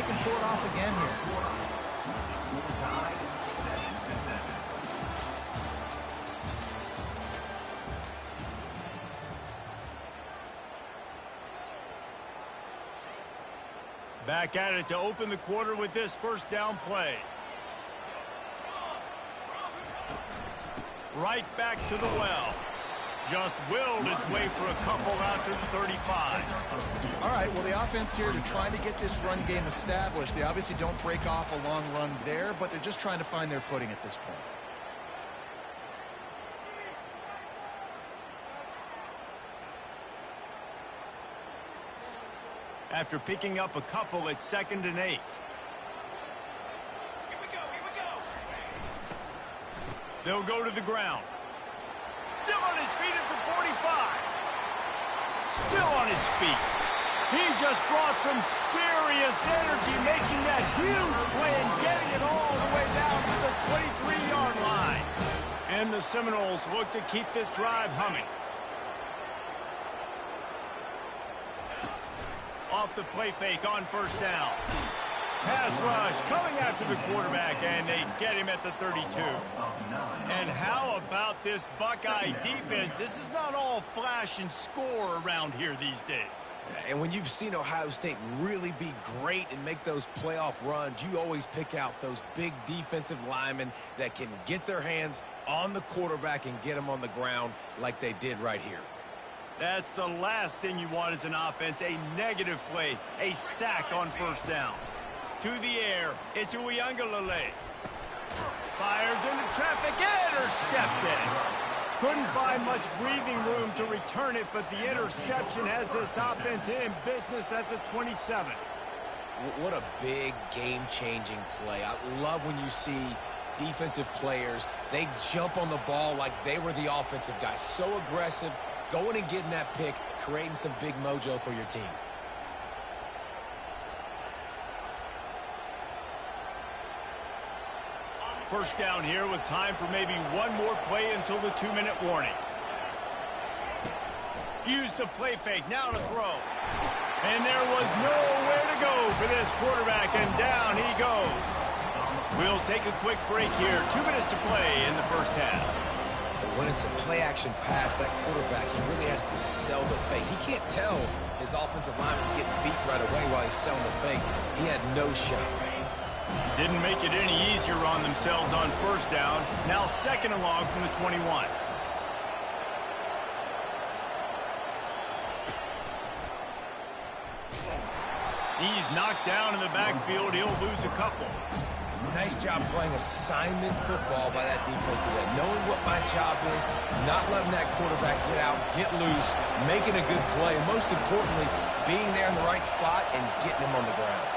they can pull it off again here. Back at it to open the quarter with this first down play. Right back to the well. Just willed his way for a couple out to the 35. All right, well, the offense here, they're trying to get this run game established. They obviously don't break off a long run there, but they're just trying to find their footing at this point. After picking up a couple at 2nd and 8. Here we go. They'll go to the ground. Still on his feet at the 45. Still on his feet. He just brought some serious energy, making that huge play and getting it all the way down to the 23-yard line. And the Seminoles look to keep this drive humming. Off the play fake on first down. Pass rush coming after the quarterback, and they get him at the 32. And how about this Buckeye defense? This is not all flash and score around here these days. And when you've seen Ohio State really be great and make those playoff runs, you always pick out those big defensive linemen that can get their hands on the quarterback and get them on the ground like they did right here. That's the last thing you want as an offense, a negative play, a sack on first down. To the air, it's Uiagalelei. Fires into traffic, intercepted. Couldn't find much breathing room to return it, but the interception has this offense in business at the 27. What a big game-changing play. I love when you see defensive players, they jump on the ball like they were the offensive guys. So aggressive, going and getting that pick, creating some big mojo for your team. First down here with time for maybe one more play until the 2-minute warning. Use the play fake, now to throw. And there was nowhere to go for this quarterback, and down he goes. We'll take a quick break here. 2 minutes to play in the first half. When it's a play-action pass, that quarterback, he really has to sell the fake. He can't tell his offensive lineman's getting beat right away while he's selling the fake. He had no shot. Didn't make it any easier on themselves on first down. Now 2nd and long from the 21. He's knocked down in the backfield. He'll lose a couple. Nice job playing assignment football by that defensive end. Knowing what my job is, not letting that quarterback get out, get loose, making a good play, and most importantly, being there in the right spot and getting him on the ground.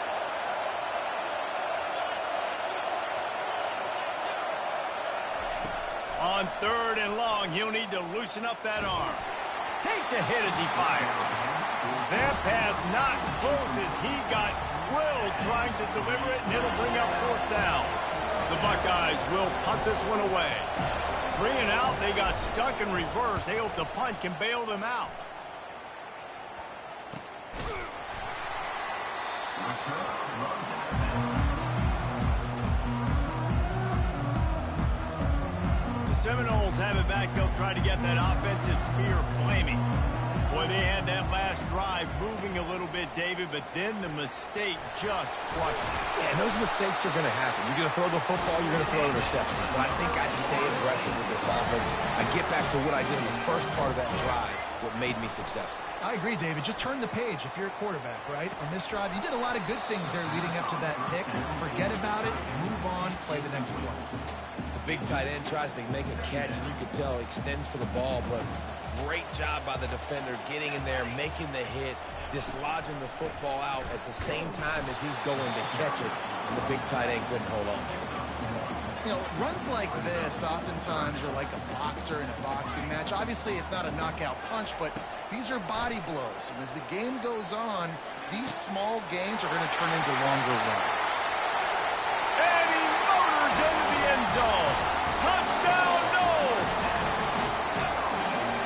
On 3rd and long, he'll need to loosen up that arm. Takes a hit as he fires. That pass not close as he got drilled trying to deliver it, and it'll bring up 4th down. The Buckeyes will punt this one away. 3 and out, they got stuck in reverse. They hope the punt can bail them out. Seminoles have it back. They'll try to get that offensive spear flaming. Boy, they had that last drive moving a little bit, David, but then the mistake just crushed it. Yeah, and those mistakes are going to happen. You're going to throw the football, you're going to throw interceptions. But I think I stay aggressive with this offense. I get back to what I did in the first part of that drive, what made me successful. I agree, David. Just turn the page if you're a quarterback, right? On this drive, you did a lot of good things there leading up to that pick. Forget about it, move on, play the next play. Big tight end tries to make a catch, and you can tell he extends for the ball, but great job by the defender getting in there, making the hit, dislodging the football out at the same time as he's going to catch it, and the big tight end couldn't hold on to it. You know, runs like this oftentimes are like a boxer in a boxing match. Obviously, it's not a knockout punch, but these are body blows. And as the game goes on, these small gains are going to turn into longer runs. And he motors into the end zone. Touchdown, no!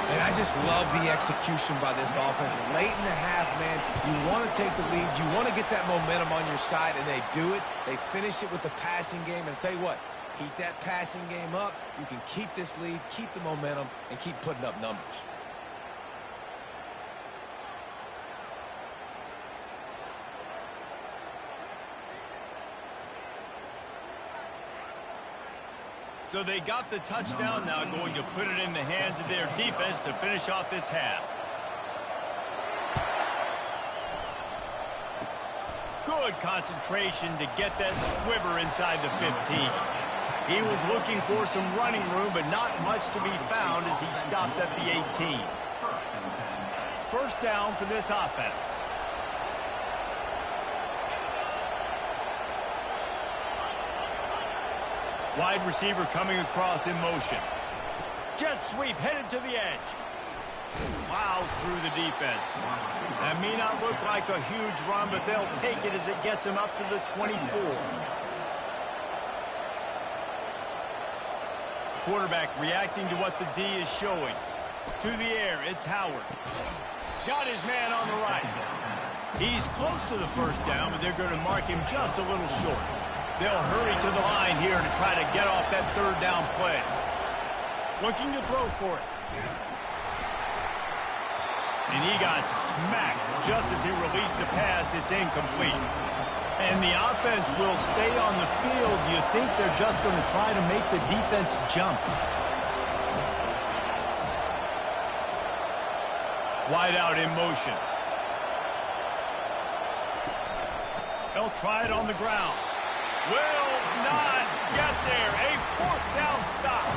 And I just love the execution by this offense. Late in the half, man, you want to take the lead. You want to get that momentum on your side, and they do it. They finish it with the passing game. And I'll tell you what, keep that passing game up. You can keep this lead, keep the momentum, and keep putting up numbers. So they got the touchdown, now going to put it in the hands of their defense to finish off this half. Good concentration to get that squiver inside the 15. He was looking for some running room, but not much to be found as he stopped at the 18. First down for this offense. Wide receiver coming across in motion. Jet sweep headed to the edge. Plows through the defense. That may not look like a huge run, but they'll take it as it gets him up to the 24. Quarterback reacting to what the D is showing. To the air, it's Howard. Got his man on the right. He's close to the first down, but they're going to mark him just a little short. They'll hurry to the line here to try to get off that third down play. Looking to throw for it. And he got smacked just as he released the pass. It's incomplete. And the offense will stay on the field. Do you think they're just going to try to make the defense jump? Wide out in motion. They'll try it on the ground. Will not get there. A fourth down stop.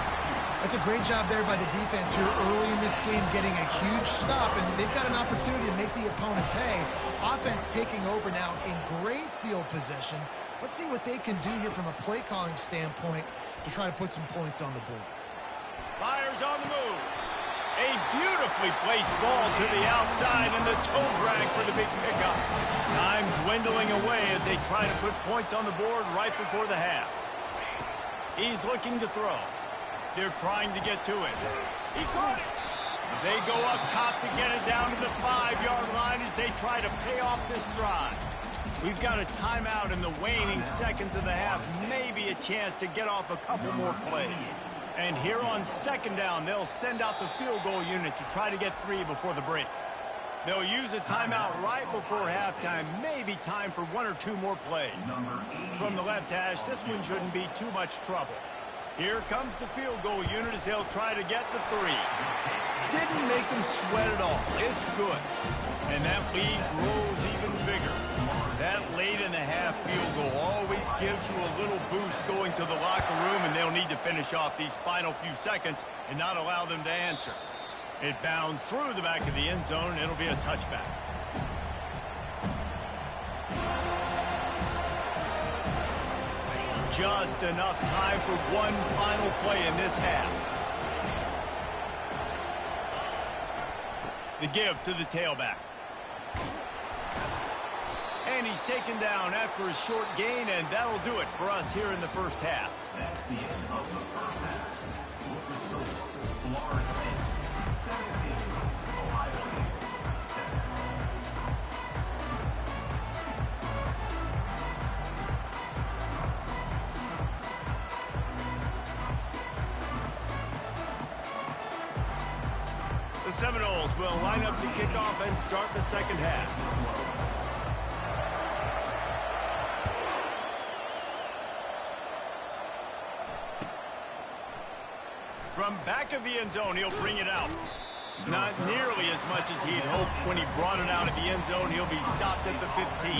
That's a great job there by the defense here early in this game, getting a huge stop, and they've got an opportunity to make the opponent pay. Offense taking over now in great field possession. Let's see what they can do here from a play calling standpoint to try to put some points on the board. Fires on the move. A beautifully placed ball to the outside, and the toe drag for the big pickup. Time dwindling away as they try to put points on the board right before the half. He's looking to throw. They're trying to get to it. He caught it. They go up top to get it down to the 5-yard line as they try to pay off this drive. We've got a timeout in the waning seconds of the half. Maybe a chance to get off a couple more plays. And here on second down, they'll send out the field goal unit to try to get 3 before the break. They'll use a timeout right before halftime. Maybe time for 1 or 2 more plays. From the left hash, this one shouldn't be too much trouble. Here comes the field goal unit as they'll try to get the 3. Didn't make them sweat at all. It's good. And that lead grows even bigger. That late in the half field goal always gives you a little boost going to the locker room, and they'll need to finish off these final few seconds and not allow them to answer. It bounds through the back of the end zone, and it'll be a touchback. Just enough time for one final play in this half. The give to the tailback. And he's taken down after a short gain, and that'll do it for us here in the first half. That's the end of the first half. With the score, Florida State 17, Ohio State 7. The Seminoles will line up to kick off and start the second half. From back of the end zone, he'll bring it out. Not nearly as much as he'd hoped when he brought it out of the end zone. He'll be stopped at the 15.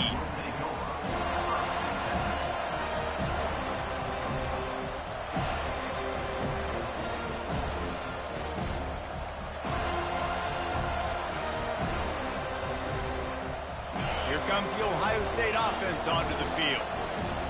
Here comes the Ohio State offense onto the field.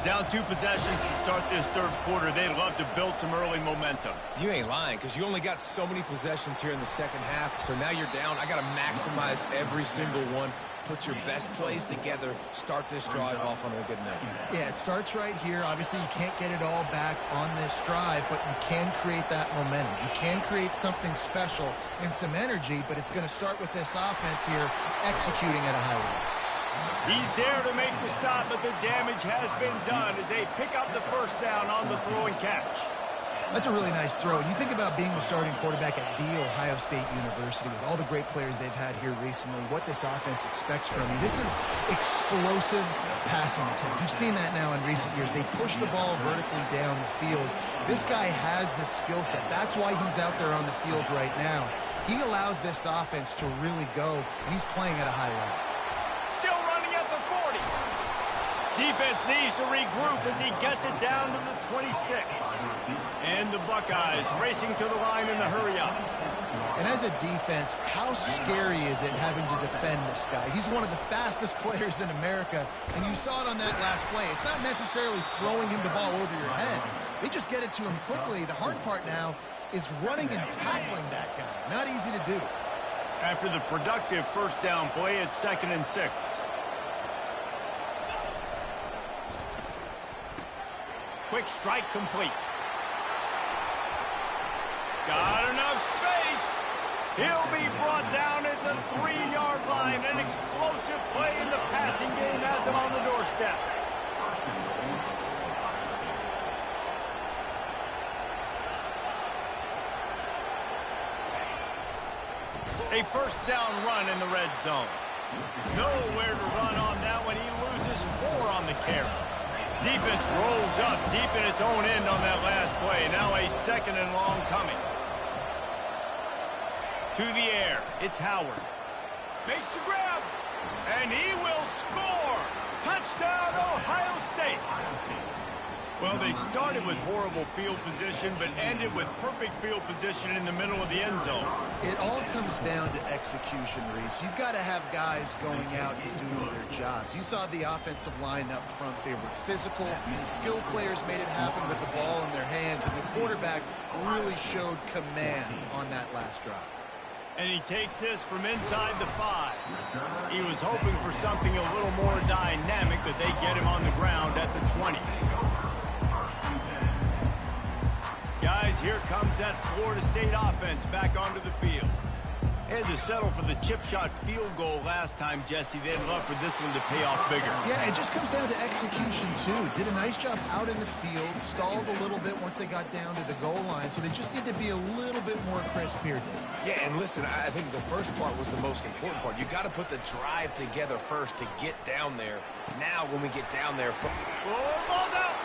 Down 2 possessions to start this third quarter. They'd love to build some early momentum. You ain't lying, because you only got so many possessions here in the second half. So now you're down. I got to maximize every single one. Put your best plays together. Start this drive off on a good note. Yeah, it starts right here. Obviously, you can't get it all back on this drive, but you can create that momentum. You can create something special and some energy, but it's going to start with this offense here executing at a high level. He's there to make the stop, but the damage has been done as they pick up the first down on the throw and catch. That's a really nice throw. You think about being the starting quarterback at The Ohio State University with all the great players they've had here recently, what this offense expects from you. This is explosive passing attack. You've seen that now in recent years. They push the ball vertically down the field. This guy has the skill set. That's why he's out there on the field right now. He allows this offense to really go, and he's playing at a high level. Still running at the 40. Defense needs to regroup as he gets it down to the 26. And the Buckeyes racing to the line in a hurry up. And as a defense, how scary is it having to defend this guy? He's one of the fastest players in America, and you saw it on that last play. It's not necessarily throwing him the ball over your head. They just get it to him quickly. The hard part now is running and tackling that guy. Not easy to do. After the productive first down play, it's 2nd and 6. Quick strike complete. Got enough space. He'll be brought down at the 3-yard line. An explosive play in the passing game has him on the doorstep. A first down run in the red zone. Nowhere to run on that one. He loses 4 on the carry. Defense rolls up deep in its own end on that last play. Now a 2nd and long coming. To the air. It's Howard. Makes the grab. And he will score. Touchdown, Ohio State. Well, they started with horrible field position, but ended with perfect field position in the middle of the end zone. It all comes down to execution, Reese. You've got to have guys going out and doing their jobs. You saw the offensive line up front. They were physical. Skilled players made it happen with the ball in their hands, and the quarterback really showed command on that last drive. And he takes this from inside the 5. He was hoping for something a little more dynamic, but they get him on the ground at the 20. Guys, here comes that Florida State offense back onto the field. They had to settle for the chip shot field goal last time, Jesse. They'd love for this one to pay off bigger. Yeah, it just comes down to execution, too. Did a nice job out in the field, stalled a little bit once they got down to the goal line, so they just need to be a little bit more crisp here. Yeah, and listen, I think the first part was the most important part. You got to put the drive together first to get down there. Now, when we get down there... Oh, ball's out!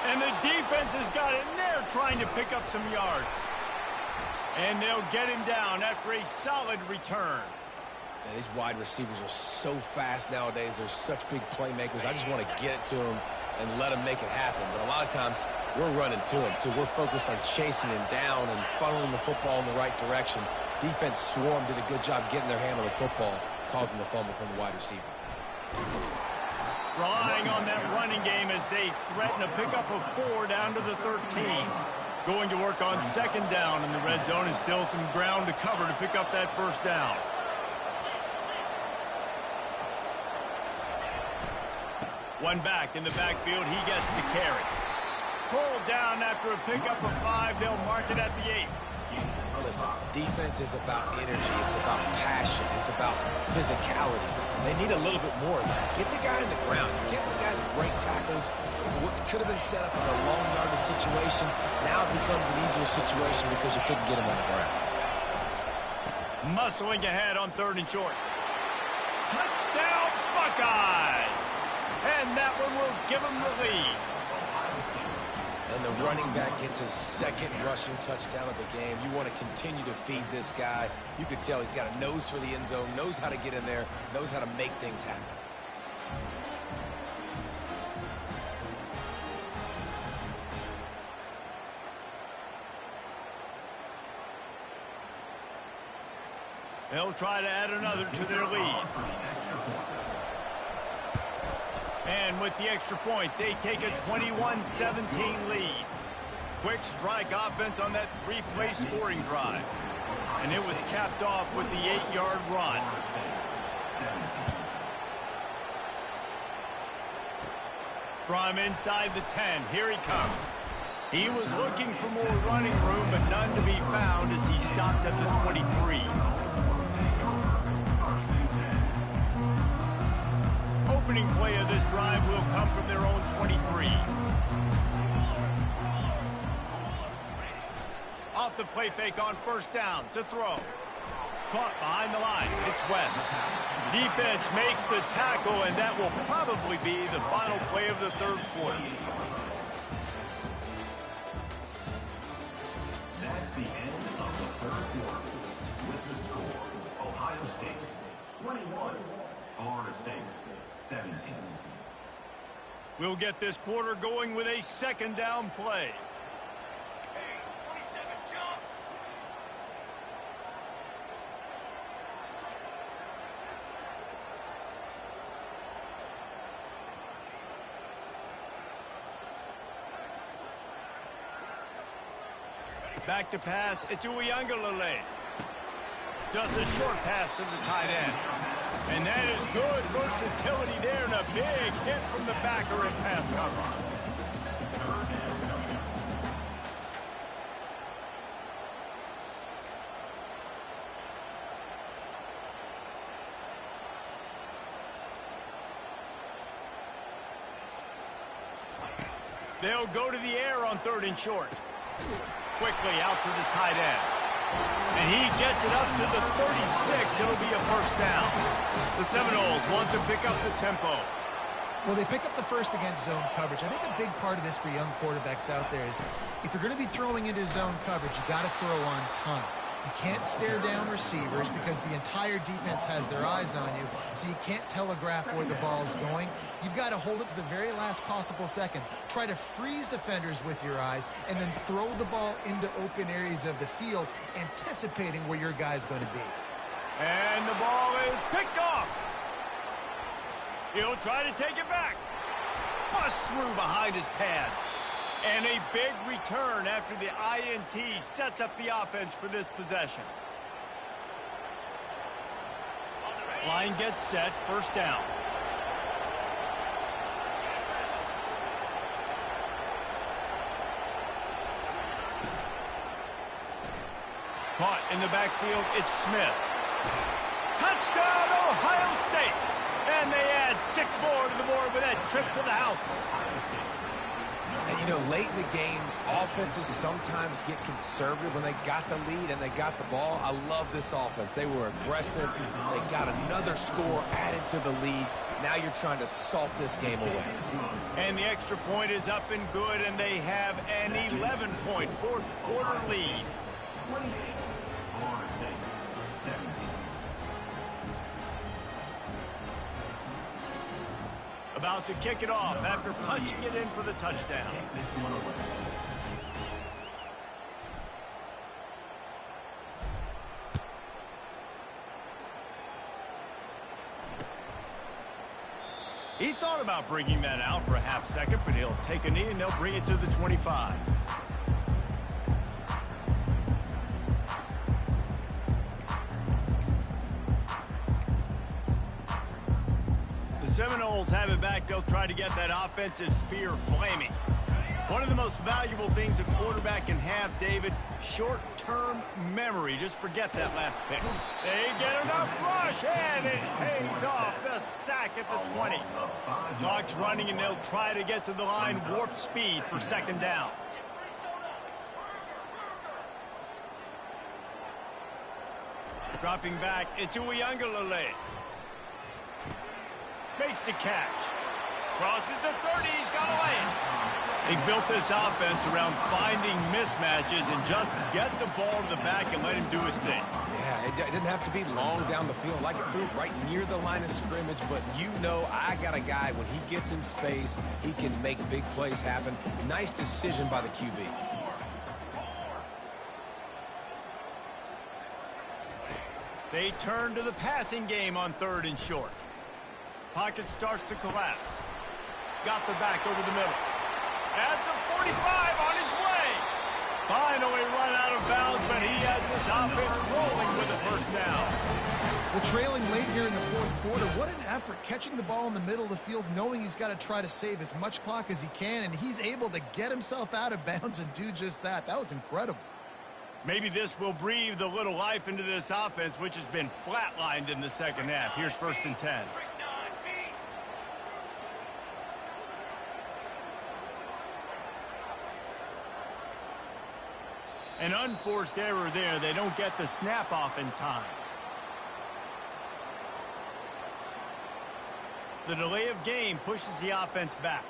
And the defense has got in there trying to pick up some yards. And they'll get him down after a solid return. Man, these wide receivers are so fast nowadays. They're such big playmakers. I just want to get it to them and let them make it happen. But a lot of times, we're running to them, too. We're focused on chasing him down and funneling the football in the right direction. Defense swarm did a good job getting their hand on the football, causing the fumble from the wide receiver. Relying on that running game as they threaten a pickup of 4 down to the 13. Going to work on 2nd down in the red zone, and still some ground to cover to pick up that first down. One back in the backfield. He gets the carry. Pulled down after a pickup of 5. They'll mark it at the 8. Listen, defense is about energy. It's about passion. It's about physicality. They need a little bit more of that. Get the guy in the ground. You can't let guys break tackles. What could have been set up in a long yardage situation now becomes an easier situation because you couldn't get him on the ground. Muscling ahead on 3rd and short. Touchdown, Buckeyes! And that one will give them the lead. And the running back gets his 2nd rushing touchdown of the game. You want to continue to feed this guy. You could tell he's got a nose for the end zone, knows how to get in there, knows how to make things happen. They'll try to add another to their lead. And with the extra point, they take a 21-17 lead. Quick strike offense on that 3-play scoring drive. And it was capped off with the 8-yard run. From inside the 10, here he comes. He was looking for more running room, but none to be found as he stopped at the 23. Opening play of this drive will come from their own 23. Off the play fake on first down to throw. Caught behind the line. It's West. Defense makes the tackle, and that will probably be the final play of the third quarter. That's the end of the third quarter. With the score, Ohio State 21, Florida State 17. We'll get this quarter going with a second down play. Back to pass, it's Ncaa. Just a short pass to the tight end. And that is good versatility there and a big hit from the backer in pass coverage. They'll go to the air on 3rd and short. Quickly out to the tight end. And he gets it up to the 36. It'll be a first down. The Seminoles want to pick up the tempo. Well, they pick up the first against zone coverage. I think a big part of this for young quarterbacks out there is if you're going to be throwing into zone coverage, you got to throw on time. You can't stare down receivers because the entire defense has their eyes on you, so you can't telegraph where the ball's going. You've got to hold it to the very last possible second. Try to freeze defenders with your eyes and then throw the ball into open areas of the field, anticipating where your guy's going to be. And the ball is picked off. He'll try to take it back. Bust through behind his pad. And a big return after the INT sets up the offense for this possession. Line gets set, first down. Caught in the backfield, it's Smith. Touchdown, Ohio State! And they add 6 more to the board with that trip to the house. And, you know, late in the games, offenses sometimes get conservative when they got the lead and they got the ball. I love this offense. They were aggressive. They got another score added to the lead. Now you're trying to salt this game away. And the extra point is up and good, and they have an 11-point fourth quarter lead. 28, Florida State 17. About to kick it off after punching it in for the touchdown. He thought about bringing that out for a half second, but he'll take a knee and they'll bring it to the 25. Seminoles have it back. They'll try to get that offensive spear flaming. One of the most valuable things a quarterback can have, David, short-term memory. Just forget that last pick. They get enough rush, and it pays off. The sack at the 20. Clock's running, and they'll try to get to the line warp speed for second down. Dropping back, it's Ncaa. Makes the catch. Crosses the 30. He's got away. They built this offense around finding mismatches and just get the ball to the back and let him do his thing. Yeah, it didn't have to be long down the field. Like it threw right near the line of scrimmage, but you know I got a guy, when he gets in space, he can make big plays happen. Nice decision by the QB. They turn to the passing game on 3rd and short. Pocket starts to collapse. got the back over the middle. At the 45, on his way. Finally run out of bounds, but he has this offense rolling with a first down. Well, trailing late here in the fourth quarter, what an effort catching the ball in the middle of the field, knowing he's got to try to save as much clock as he can, and he's able to get himself out of bounds and do just that. That was incredible. Maybe this will breathe a little life into this offense, which has been flatlined in the second half. Here's 1st and 10. An unforced error there. They don't get the snap off in time. The delay of game pushes the offense back.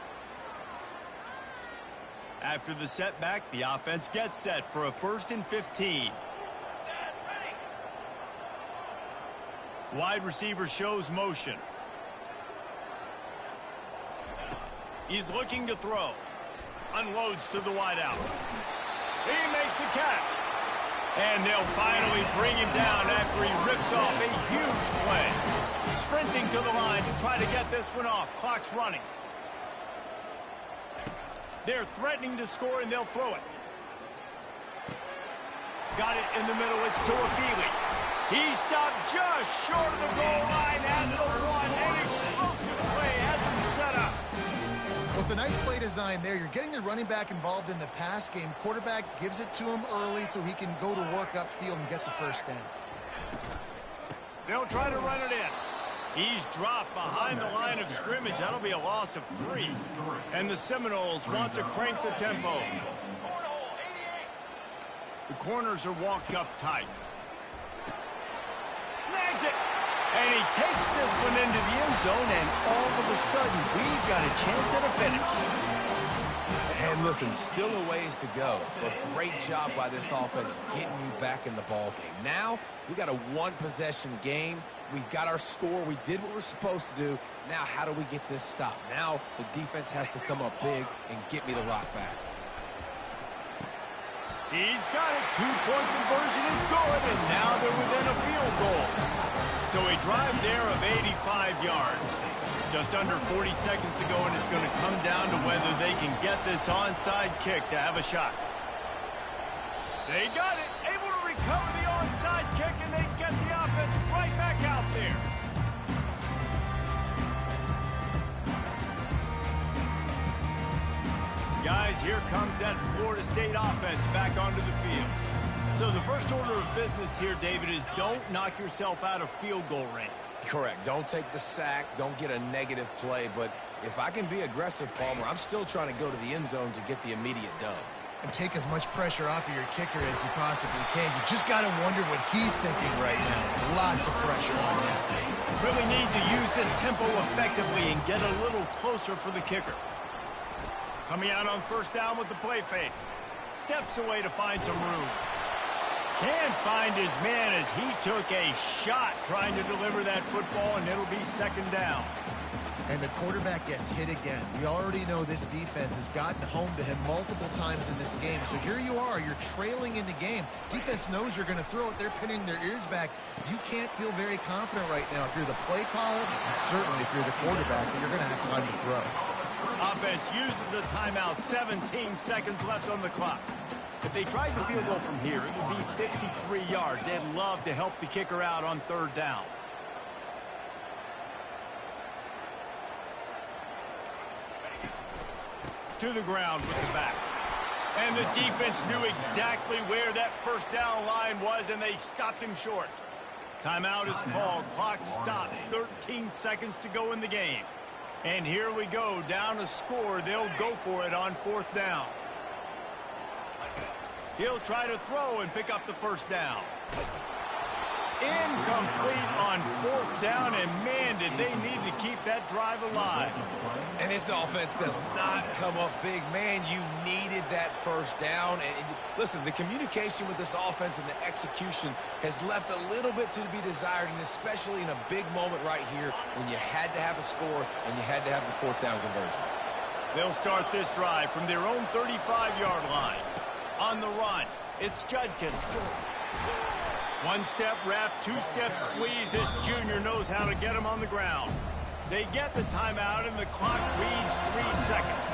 After the setback, the offense gets set for a 1st and 15. Wide receiver shows motion. He's looking to throw. Unloads to the wideout. He makes a catch. And they'll finally bring him down after he rips off a huge play. Sprinting to the line to try to get this one off. Clock's running. They're threatening to score, and they'll throw it. Got it in the middle. It's to Afili. He stopped just short of the goal line at the one. An explosive play has him set up. Well, it's a nice play design there. You're getting the running back involved in the pass game. Quarterback gives it to him early so he can go to work upfield and get the first down. They'll try to run it in. He's dropped behind the line of scrimmage. That'll be a loss of 3. And the Seminoles want to crank the tempo. The corners are walked up tight. Snags it. And he takes this one into the end zone, and all of a sudden, we've got a chance at a finish. And listen, still a ways to go, but great job by this offense getting you back in the ball game. Now, we got a one-possession game. We got our score. We did what we're supposed to do. Now, how do we get this stopped? Now, the defense has to come up big and get me the rock back. He's got it. 2-point conversion is good, and now they're within a field goal. So a drive there of 85 yards. Just under 40 seconds to go, and it's going to come down to whether they can get this onside kick to have a shot. They got it. Able to recover the onside kick, and they get the offense right back out there. Guys, here comes that Florida State offense back onto the field. So the first order of business here, David, is don't knock yourself out of field goal range. Correct. Don't take the sack. Don't get a negative play. But if I can be aggressive, Palmer, I'm still trying to go to the end zone to get the immediate dub. And take as much pressure off of your kicker as you possibly can. You just got to wonder what he's thinking right now. Lots of pressure on him. Really need to use this tempo effectively and get a little closer for the kicker. Coming out on first down with the play fake. Steps away to find some room. Can't find his man as he took a shot trying to deliver that football, and it'll be second down. And the quarterback gets hit again. We already know this defense has gotten home to him multiple times in this game. So here you are. You're trailing in the game. Defense knows you're going to throw it. They're pinning their ears back. You can't feel very confident right now if you're the play caller, and certainly if you're the quarterback, that you're going to have time to throw. Offense uses a timeout. 17 seconds left on the clock. If they tried the field goal from here, it would be 53 yards. They'd love to help the kicker out on third down. To the ground with the back. And the defense knew exactly where that first down line was, and they stopped him short. Timeout is called. Clock stops. 13 seconds to go in the game. And here we go. Down a score. They'll go for it on fourth down. He'll try to throw and pick up the first down. Incomplete on fourth down, and man, did they need to keep that drive alive. And this offense does not come up big. Man, you needed that first down. And listen, the communication with this offense and the execution has left a little bit to be desired, and especially in a big moment right here when you had to have a score and you had to have the fourth down conversion. They'll start this drive from their own 35-yard line. On the run, it's Judkins. One-step wrap, two-step squeeze. This junior knows how to get him on the ground. They get the timeout, and the clock reads 3 seconds.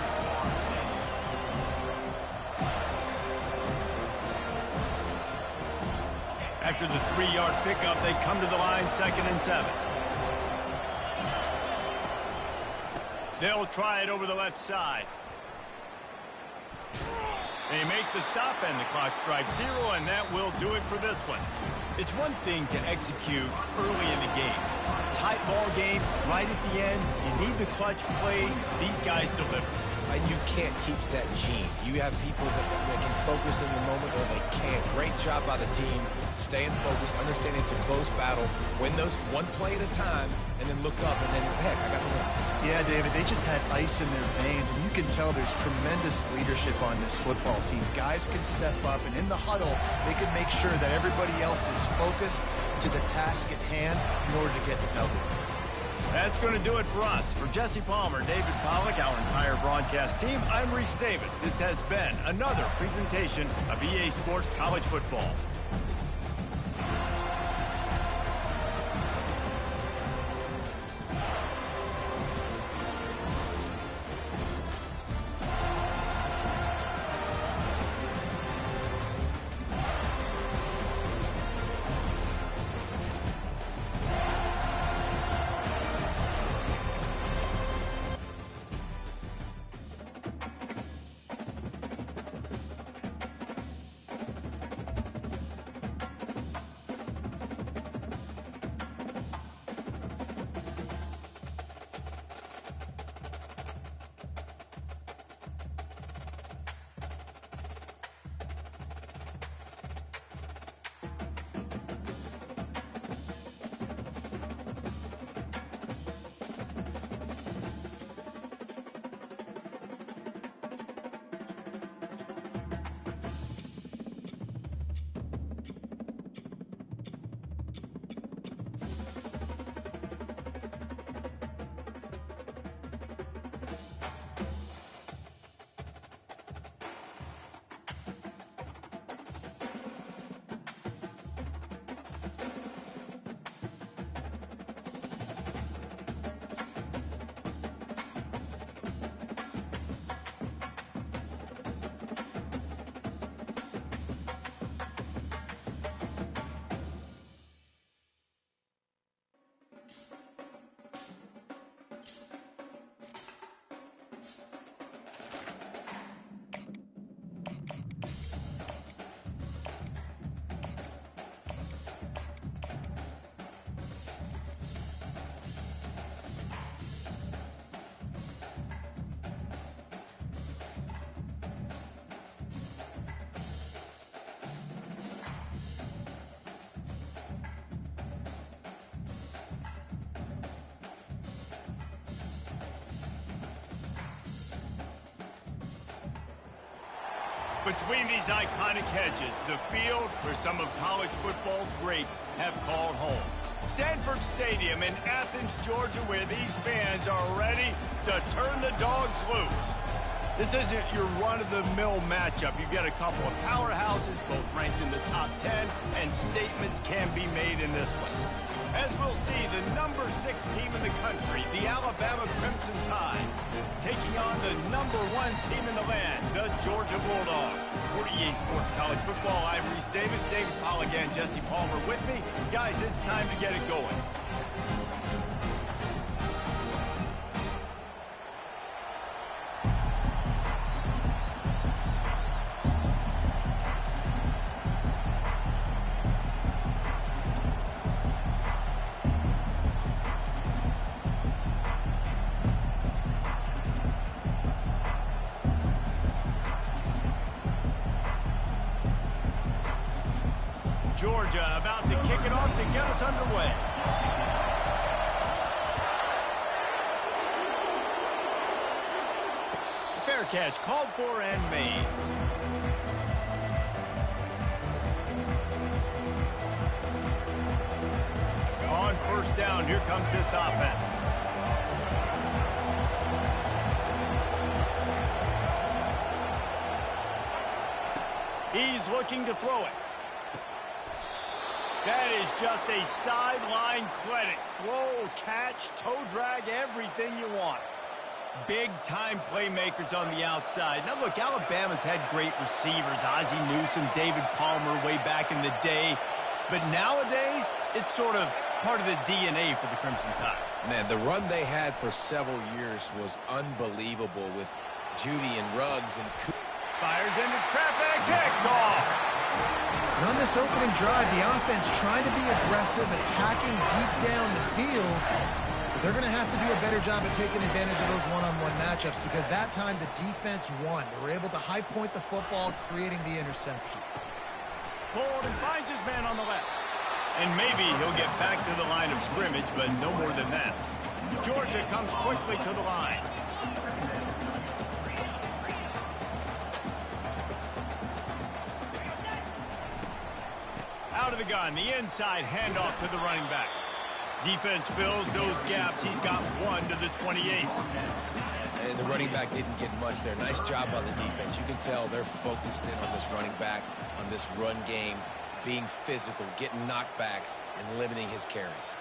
After the 3-yard pickup, they come to the line 2nd and 7. They'll try it over the left side. They make the stop, and the clock strikes 0, and that will do it for this one. It's one thing to execute early in the game. Tight ball game, right at the end. You need the clutch plays. These guys deliver. And you can't teach that gene. You have people that can focus in the moment or they can't. Great job by the team, staying focused, understanding it's a close battle, win those one play at a time, and then look up, and then, heck, I got the win. Yeah, David, they just had ice in their veins, and you can tell there's tremendous leadership on this football team. Guys can step up, and in the huddle, they can make sure that everybody else is focused to the task at hand in order to get the W. That's going to do it for us. For Jesse Palmer, David Pollack, our entire broadcast team, I'm Reese Davis. This has been another presentation of EA Sports College Football. Between these iconic hedges, the field where some of college football's greats have called home. Sanford Stadium in Athens, Georgia, where these fans are ready to turn the dogs loose. This isn't your run-of-the-mill matchup. You get a couple of powerhouses, both ranked in the top 10, and statements can be made in this one. As we'll see, the number 6 team in the country, the Alabama Crimson Tide, taking on the number 1 team in the land, the Georgia Bulldogs. For EA Sports College Football, I'm Reese Davis, David Pollack, and Jesse Palmer with me. Guys, it's time to get it going. Georgia about to kick it off to get us underway. Fair catch called for and made. On first down, here comes this offense. He's looking to throw it. That is just a sideline clinic. Throw, catch, toe drag, everything you want. Big-time playmakers on the outside. Now, look, Alabama's had great receivers. Ozzie Newsome, David Palmer way back in the day. But nowadays, it's sort of part of the DNA for the Crimson Tide. Man, the run they had for several years was unbelievable with Judy and Ruggs and Fires into traffic, picked off. And on this opening drive, the offense trying to be aggressive, attacking deep down the field. But they're going to have to do a better job of taking advantage of those one-on-one matchups because that time the defense won. They were able to high point the football, creating the interception. Pulled and finds his man on the left. And maybe he'll get back to the line of scrimmage, but no more than that. Georgia comes quickly to the line. Out of the gun, the inside handoff to the running back. Defense fills those gaps. He's got one to the 28. And the running back didn't get much there. Nice job by the defense. You can tell they're focused in on this running back, on this run game, being physical, getting knockbacks, and limiting his carries.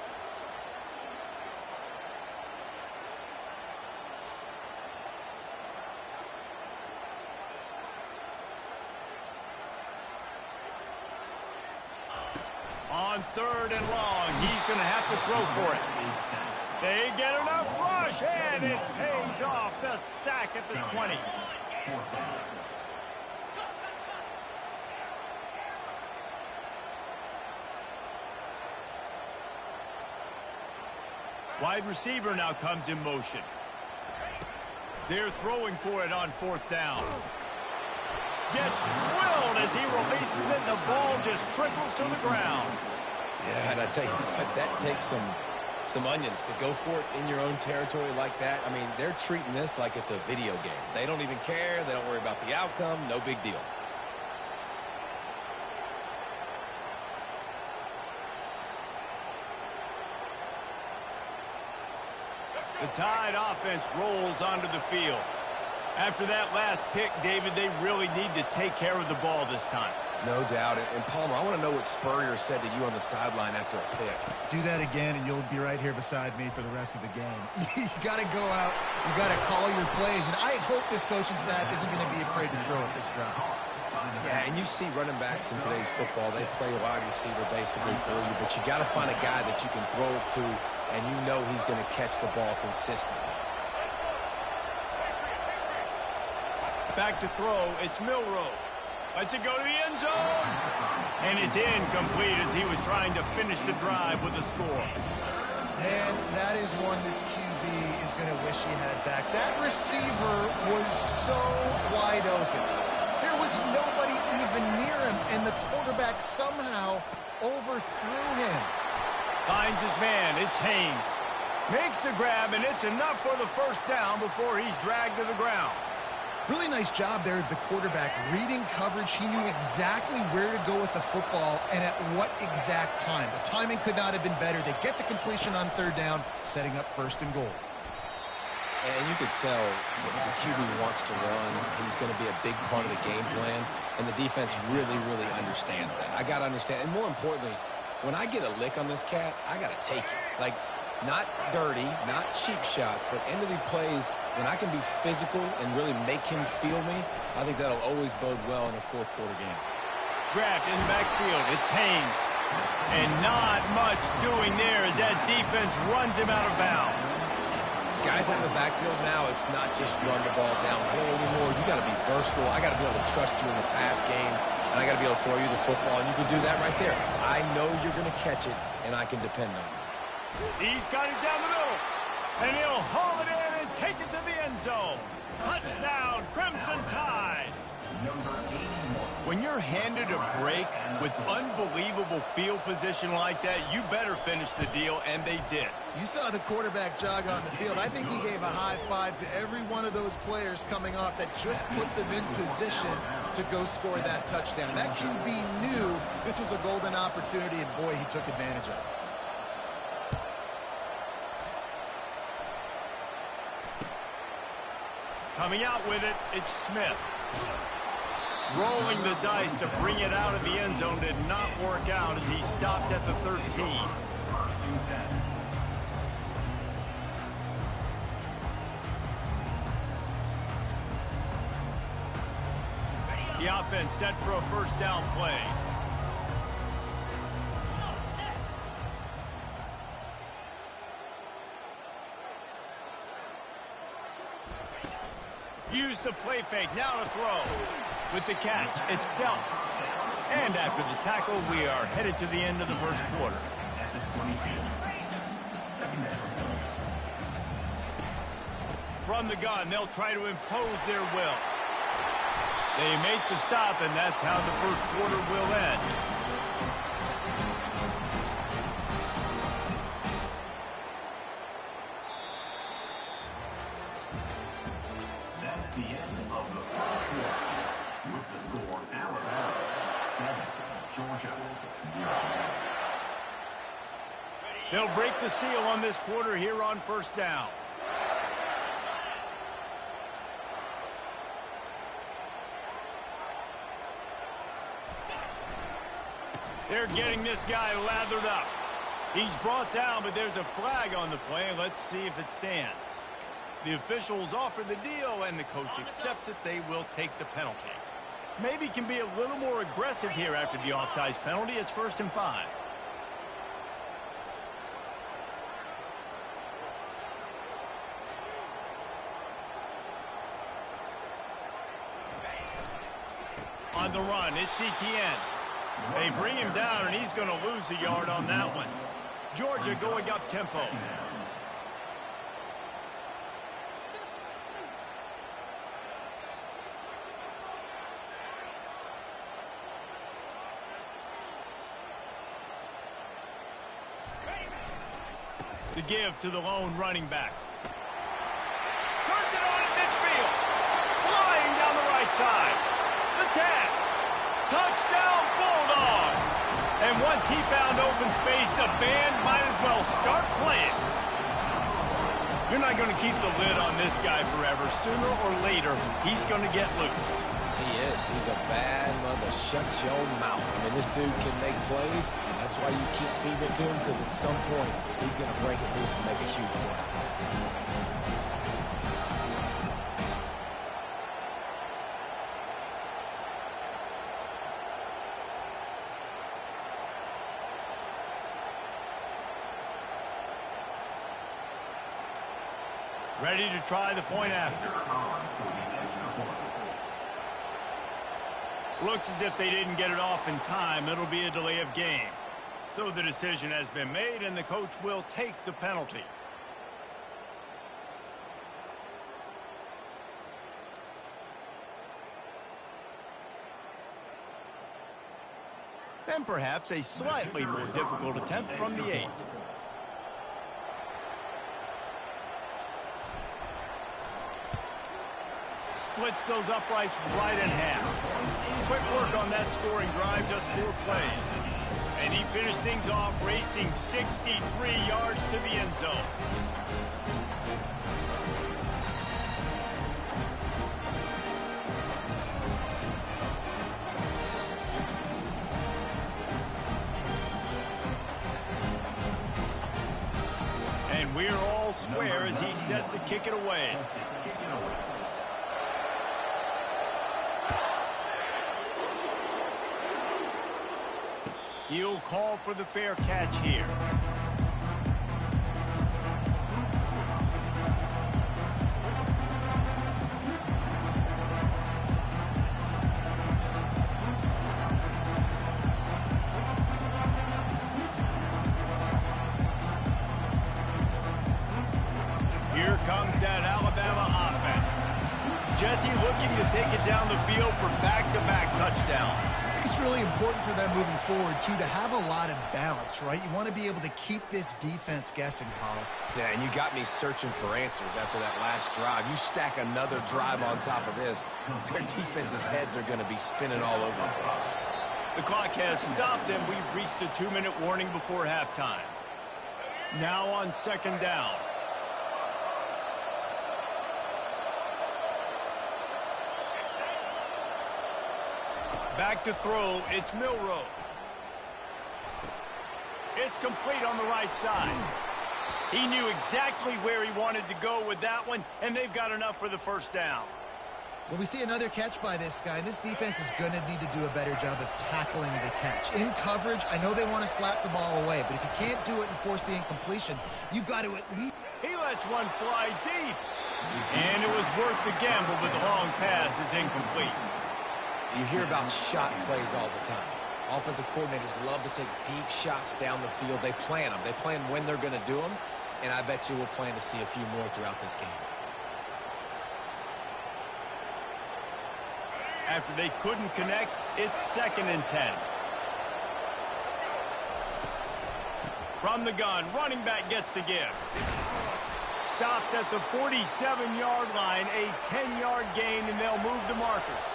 On 3rd and long, he's going to have to throw for it. They get enough rush, and it pays off. The sack at the 20. Wide receiver now comes in motion. They're throwing for it on 4th down. Gets drilled as he releases it. The ball just trickles to the ground. Yeah, and I tell you what, that takes some onions to go for it in your own territory like that. I mean, they're treating this like it's a video game. They don't even care. They don't worry about the outcome. No big deal. The Tide offense rolls onto the field. After that last pick, David, they really need to take care of the ball this time. No doubt. And Palmer, I want to know what Spurrier said to you on the sideline after a pick. Do that again, and you'll be right here beside me for the rest of the game. You got to go out. You got to call your plays. And I hope this coaching staff isn't going to be afraid to throw it this drive. Yeah, and you see running backs in today's football, they play wide receiver basically for you, but you got to find a guy that you can throw it to, and you know he's going to catch the ball consistently. Back to throw, it's Milroe. Lets it go to the end zone. And it's incomplete as he was trying to finish the drive with a score. And that is one this QB is going to wish he had back. That receiver was so wide open. There was nobody even near him, and the quarterback somehow overthrew him. Finds his man, it's Haynes. Makes the grab, and it's enough for the first down before he's dragged to the ground. Really nice job there of the quarterback reading coverage. He knew exactly where to go with the football and at what exact time. The timing could not have been better. They get the completion on 3rd down, setting up 1st and goal. And you could tell the QB wants to run. He's going to be a big part of the game plan, and the defense really, really understands that. I got to understand, and more importantly, when I get a lick on this cat, I got to take it. Like, not dirty, not cheap shots, but end of the plays, when I can be physical and really make him feel me, I think that'll always bode well in a 4th quarter game. Grabbed in the backfield, it's Haynes. And not much doing there as that defense runs him out of bounds. Guys in the backfield now, it's not just run the ball downhill anymore. You got to be versatile. I got to be able to trust you in the pass game, and I got to be able to throw you the football, and you can do that right there. I know you're going to catch it, and I can depend on you. He's got it down the middle, and he'll haul it in and take it to the end zone. Touchdown, Crimson Tide. When you're handed a break with unbelievable field position like that, you better finish the deal, and they did. You saw the quarterback jog on the field. I think he gave a high five to every one of those players coming off that just put them in position to go score that touchdown. That QB knew this was a golden opportunity, and boy, he took advantage of it. Coming out with it, it's Smith. Rolling the dice to bring it out of the end zone did not work out as he stopped at the 13. The offense set for a first down play. Use the play fake, now to throw. With the catch, it's dealt. And after the tackle, we are headed to the end of the first quarter. From the gun, they'll try to impose their will. They make the stop, and that's how the first quarter will end. That's the end of the first quarter. With the score, Alabama 7, Georgia 0. They'll break the seal on this quarter here on first down. They're getting this guy lathered up. He's brought down, but there's a flag on the play. Let's see if it stands. The officials offer the deal, and the coach accepts it. They will take the penalty. Maybe can be a little more aggressive here after the offsides penalty. It's 1st and 5. On the run, it's Etienne. They bring him down, and he's going to lose a yard on that one. Georgia going up tempo. The give to the lone running back. Turns it on at midfield. Flying down the right side. The tag. Touchdown Bulldogs. And once he found open space, the band might as well start playing. You're not going to keep the lid on this guy forever. Sooner or later, he's going to get loose. He is. He's a bad mother. Shut your mouth. I mean, this dude can make plays. That's why you keep feeding it to him, because at some point, he's going to break it loose and make a huge play. Ready to try the point after. Looks as if they didn't get it off in time. It'll be a delay of game. So the decision has been made, and the coach will take the penalty. And perhaps a slightly more difficult attempt from the 8. Splits those uprights right in half. Quick work on that scoring drive, just 4 plays. And he finished things off racing 63 yards to the end zone. And we're all square as he's set to kick it away. He'll call for the fair catch here. Here comes that Alabama offense. Jesse looking to take it down the field for back-to-back touchdowns. It's really important for them moving forward, too, to have a lot of balance, right? You want to be able to keep this defense guessing, Hollow. Yeah, and you got me searching for answers after that last drive. You stack another drive on top of this, their defense's heads are going to be spinning all over the place. The clock has stopped, and we've reached the 2-minute warning before halftime. Now on 2nd down. Back to throw, it's Milrow. It's complete on the right side. He knew exactly where he wanted to go with that one, and they've got enough for the first down. Well, we see another catch by this guy. This defense is going to need to do a better job of tackling the catch. In coverage, I know they want to slap the ball away, but if you can't do it and force the incompletion, you've got to at least... He lets one fly deep. And it was worth the gamble, but the long pass is incomplete. You hear about shot plays all the time. Offensive coordinators love to take deep shots down the field. They plan them. They plan when they're going to do them, and I bet you we'll plan to see a few more throughout this game. After they couldn't connect, it's 2nd and 10. From the gun, running back gets to give. Stopped at the 47-yard line, a 10-yard gain, and they'll move the markers.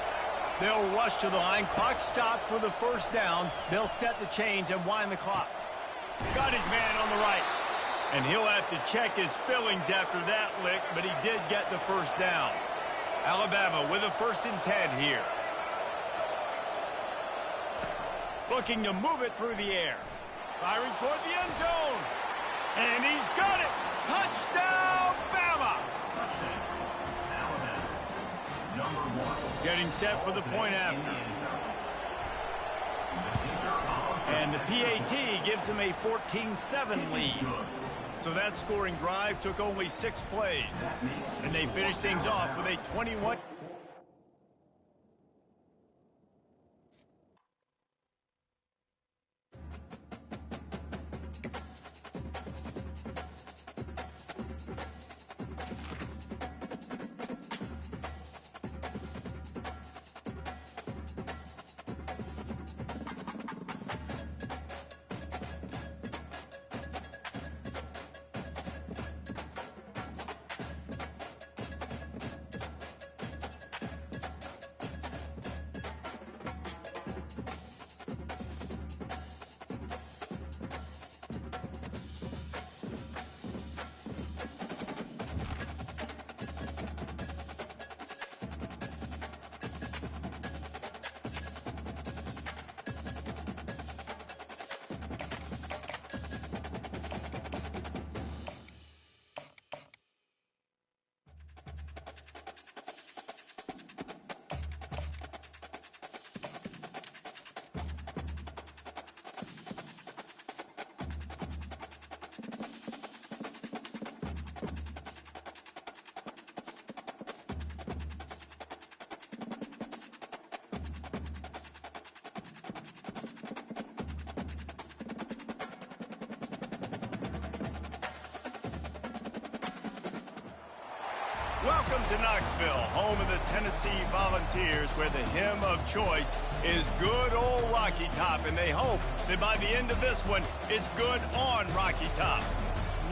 They'll rush to the line. Clock stopped for the first down. They'll set the chains and wind the clock. Got his man on the right. And he'll have to check his fillings after that lick, but he did get the first down. Alabama with a 1st and 10 here. Looking to move it through the air. Firing toward the end zone. And he's got it. Touchdown, Bama. Alabama. Number 1. Getting set for the point after. And the PAT gives them a 14-7 lead. So that scoring drive took only 6 plays. And they finished things off with a 21. Welcome to Knoxville, home of the Tennessee Volunteers, where the hymn of choice is good old Rocky Top, and they hope that by the end of this one, it's good on Rocky Top.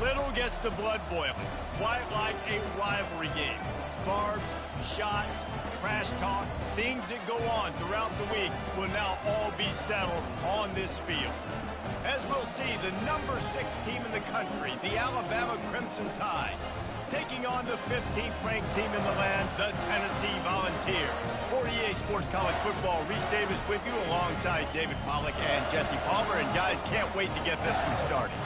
Little gets the blood boiling, quite like a rivalry game. Barbs, shots, trash talk, things that go on throughout the week will now all be settled on this field. As we'll see, the number 6 team in the country, the Alabama Crimson Tide, taking on the 15th ranked team in the land, the Tennessee Volunteers. For EA Sports College Football, Reese Davis with you alongside David Pollack and Jesse Palmer. And guys, can't wait to get this one started.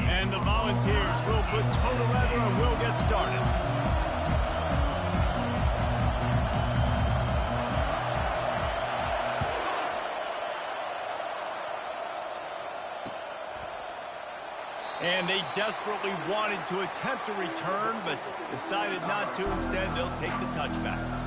And the Volunteers will put toe to leather and we'll get started. And they desperately wanted to attempt a return, but decided not to. Instead, they'll take the touchback.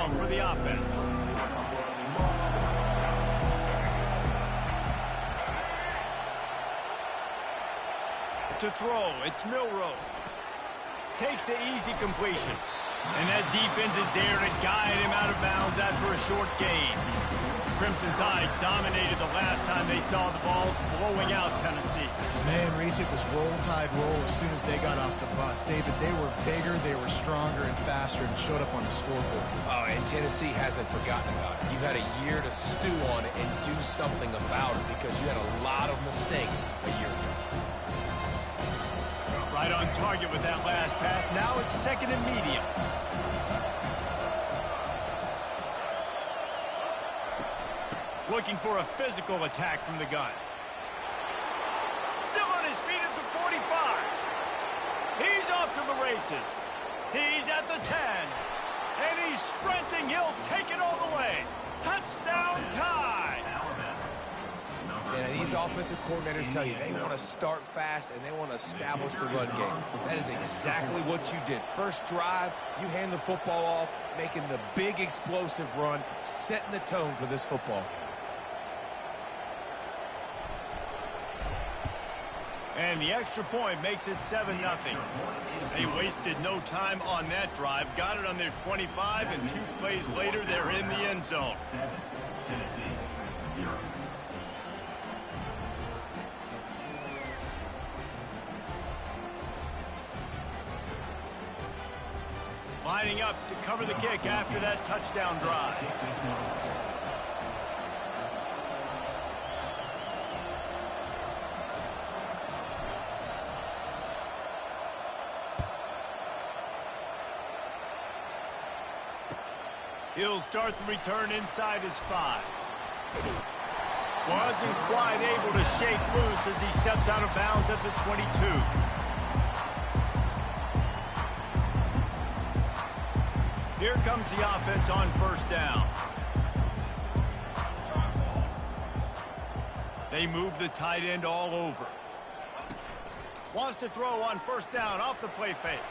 down for the offense. To throw, it's Milrow. Takes the easy completion. And that defense is there to guide him out of bounds after a short gain. Crimson Tide dominated the last time they saw the balls blowing out Tennessee. Man, Reese, it was roll tide roll as soon as they got off the bus. David, they were bigger, they were stronger and faster, and showed up on the scoreboard. Oh, and Tennessee hasn't forgotten about it. You've had a year to stew on it and do something about it because you had a lot of mistakes a year ago. Right on target with that last pass. Now it's second and medium. Looking for a physical attack from the gun. Still on his feet at the 45. He's off to the races. He's at the 10. And he's sprinting. He'll take it all the way. Touchdown Tide. And these offensive coordinators tell you they want to start fast and they want to establish the run game. That is exactly what you did. First drive, you hand the football off, making the big explosive run, setting the tone for this football game. And the extra point makes it 7-0. They wasted no time on that drive. Got it on their 25, and 2 plays later, they're in the end zone. 7, Tennessee, 0. Lining up to cover the kick after that touchdown drive. He'll start the return inside his 5. Wasn't quite able to shake loose as he steps out of bounds at the 22. Here comes the offense on first down. They move the tight end all over. Wants to throw on first down off the play fake.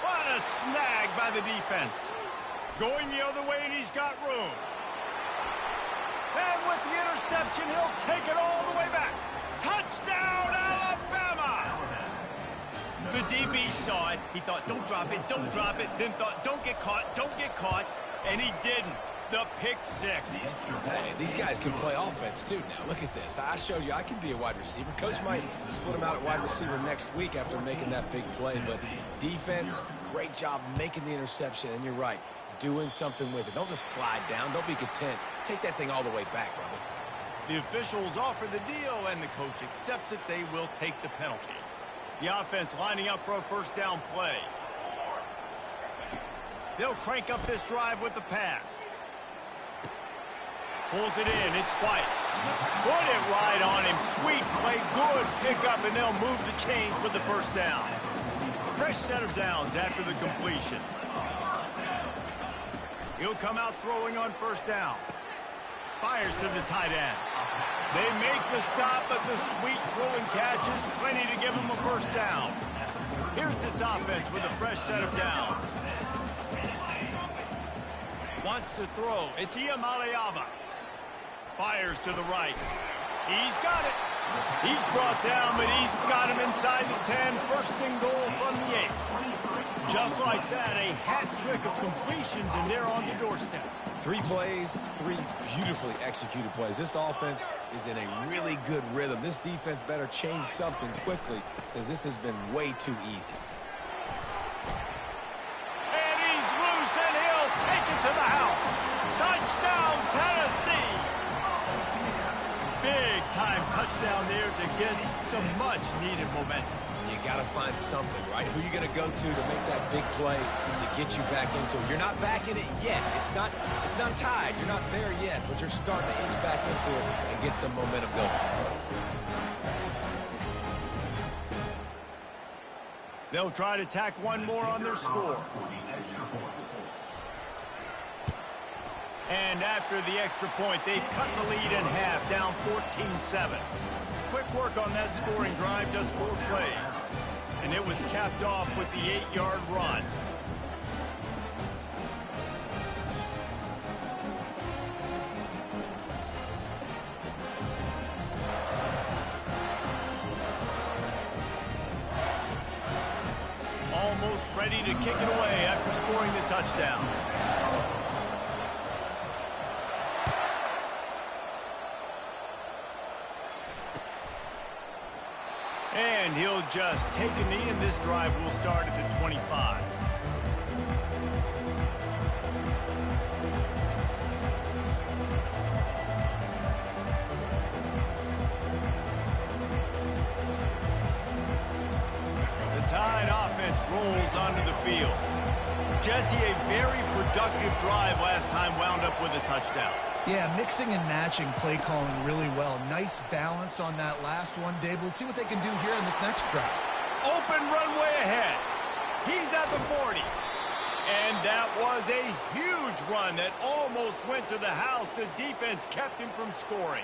What a snag by the defense. Going the other way, and he's got room. And with the interception, he'll take it all the way back. Touchdown, Alabama! The DB saw it. He thought, don't drop it, don't drop it. Then thought, don't get caught. And he didn't. The pick 6. Hey, these guys can play offense, too, now. Look at this. I showed you I can be a wide receiver. Coach might split him out at wide receiver next week after making that big play. But defense, great job making the interception. And you're right, doing something with it. Don't just slide down. Don't be content. Take that thing all the way back, brother. The officials offer the deal, and the coach accepts it. They will take the penalty. The offense lining up for a first down play. They'll crank up this drive with the pass. Pulls it in. It's White. Put it right on him. Sweet play. Good pickup, and they'll move the chains with the first down. Fresh set of downs after the completion. He'll come out throwing on first down. Fires to the tight end. They make the stop, but the sweet throwing catch is plenty to give him a first down. Here's this offense with a fresh set of downs. Wants to throw. It's Ncaa. Fires to the right. He's got it. He's brought down, but he's got him inside the 10. First and goal from the 8. Just like that, a hat trick of completions, and they're on the doorstep. 3 plays, 3 beautifully executed plays. This offense is in a really good rhythm. This defense better change something quickly because this has been way too easy. And he's loose, and he'll take it to the house. Touchdown, Tennessee. Big-time touchdown there to get some much-needed momentum. You got to find something, right? Who are you going to go to make that big play to get you back into it? You're not back in it yet. It's not tied. You're not there yet, but you're starting to inch back into it and get some momentum going. They'll try to tack one more on their score. And after the extra point, they've cut the lead in half, down 14-7. Quick work on that scoring drive, just 4 plays. And it was capped off with the 8-yard run. ready to kick it away after scoring the touchdown. And he'll just take a knee, and this drive will start at the 25. Tide offense rolls onto the field. Jesse, a very productive drive last time wound up with a touchdown. Yeah, mixing and matching play calling really well. Nice balance on that last one, Dave. Let's see what they can do here in this next drive. Open runway ahead. He's at the 40. And that was a huge run that almost went to the house. The defense kept him from scoring.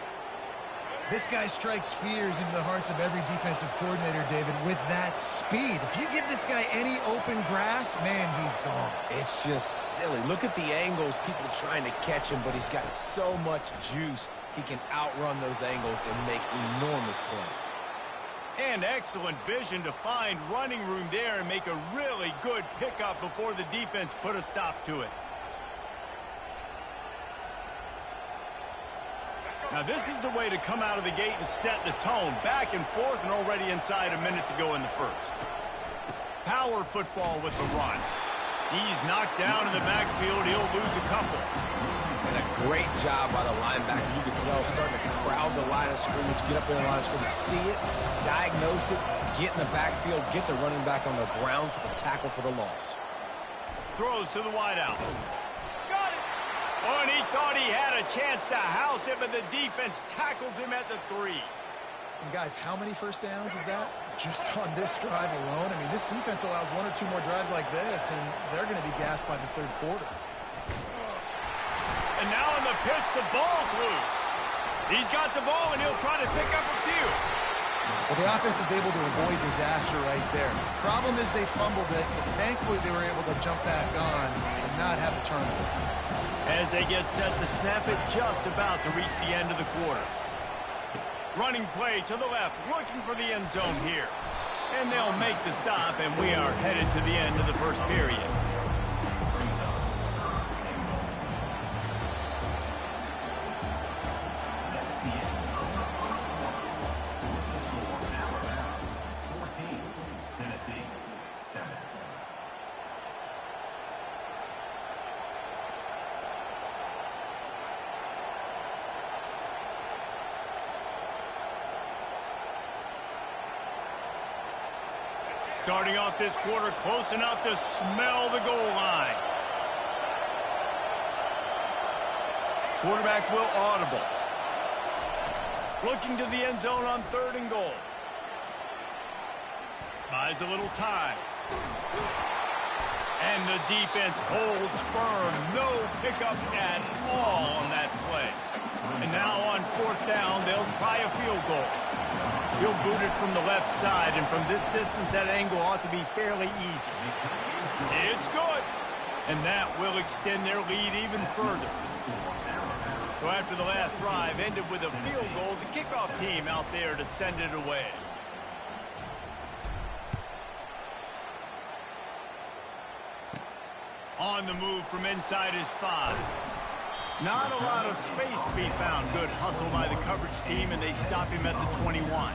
This guy strikes fears into the hearts of every defensive coordinator, David, with that speed. If you give this guy any open grass, man, he's gone. It's just silly. Look at the angles, people trying to catch him, but he's got so much juice. He can outrun those angles and make enormous plays. And excellent vision to find running room there and make a really good pickup before the defense put a stop to it. Now, this is the way to come out of the gate and set the tone. Back and forth and already inside a minute to go in the first. Power football with the run. He's knocked down in the backfield. He'll lose a couple. And a great job by the linebacker. You can tell starting to crowd the line of scrimmage, get up there in the line of scrimmage, see it, diagnose it, get in the backfield, get the running back on the ground for the tackle for the loss. Throws to the wideout. Oh, and he thought he had a chance to house him, but the defense tackles him at the 3. And guys, how many first downs is that? Just on this drive alone? I mean, this defense allows 1 or 2 more drives like this, and they're going to be gassed by the third quarter. And now on the pitch, the ball's loose. He's got the ball, and he'll try to pick up a few. Well, the offense is able to avoid disaster right there. Problem is they fumbled it, but thankfully they were able to jump back on and not have a turnover. As they get set to snap it, just about to reach the end of the quarter. Running play to the left, looking for the end zone here. And they'll make the stop, and we are headed to the end of the first period. Starting off this quarter close enough to smell the goal line. Quarterback will audible. Looking to the end zone on 3rd and goal. Buys a little time. And the defense holds firm. No pickup at all on that play. And now on 4th down, they'll try a field goal. He'll boot it from the left side, and from this distance, that angle ought to be fairly easy. It's good. And that will extend their lead even further. So after the last drive ended with a field goal, the kickoff team out there to send it away. On the move from inside his 5. Not a lot of space to be found. Good hustle by the coverage team, and they stop him at the 21.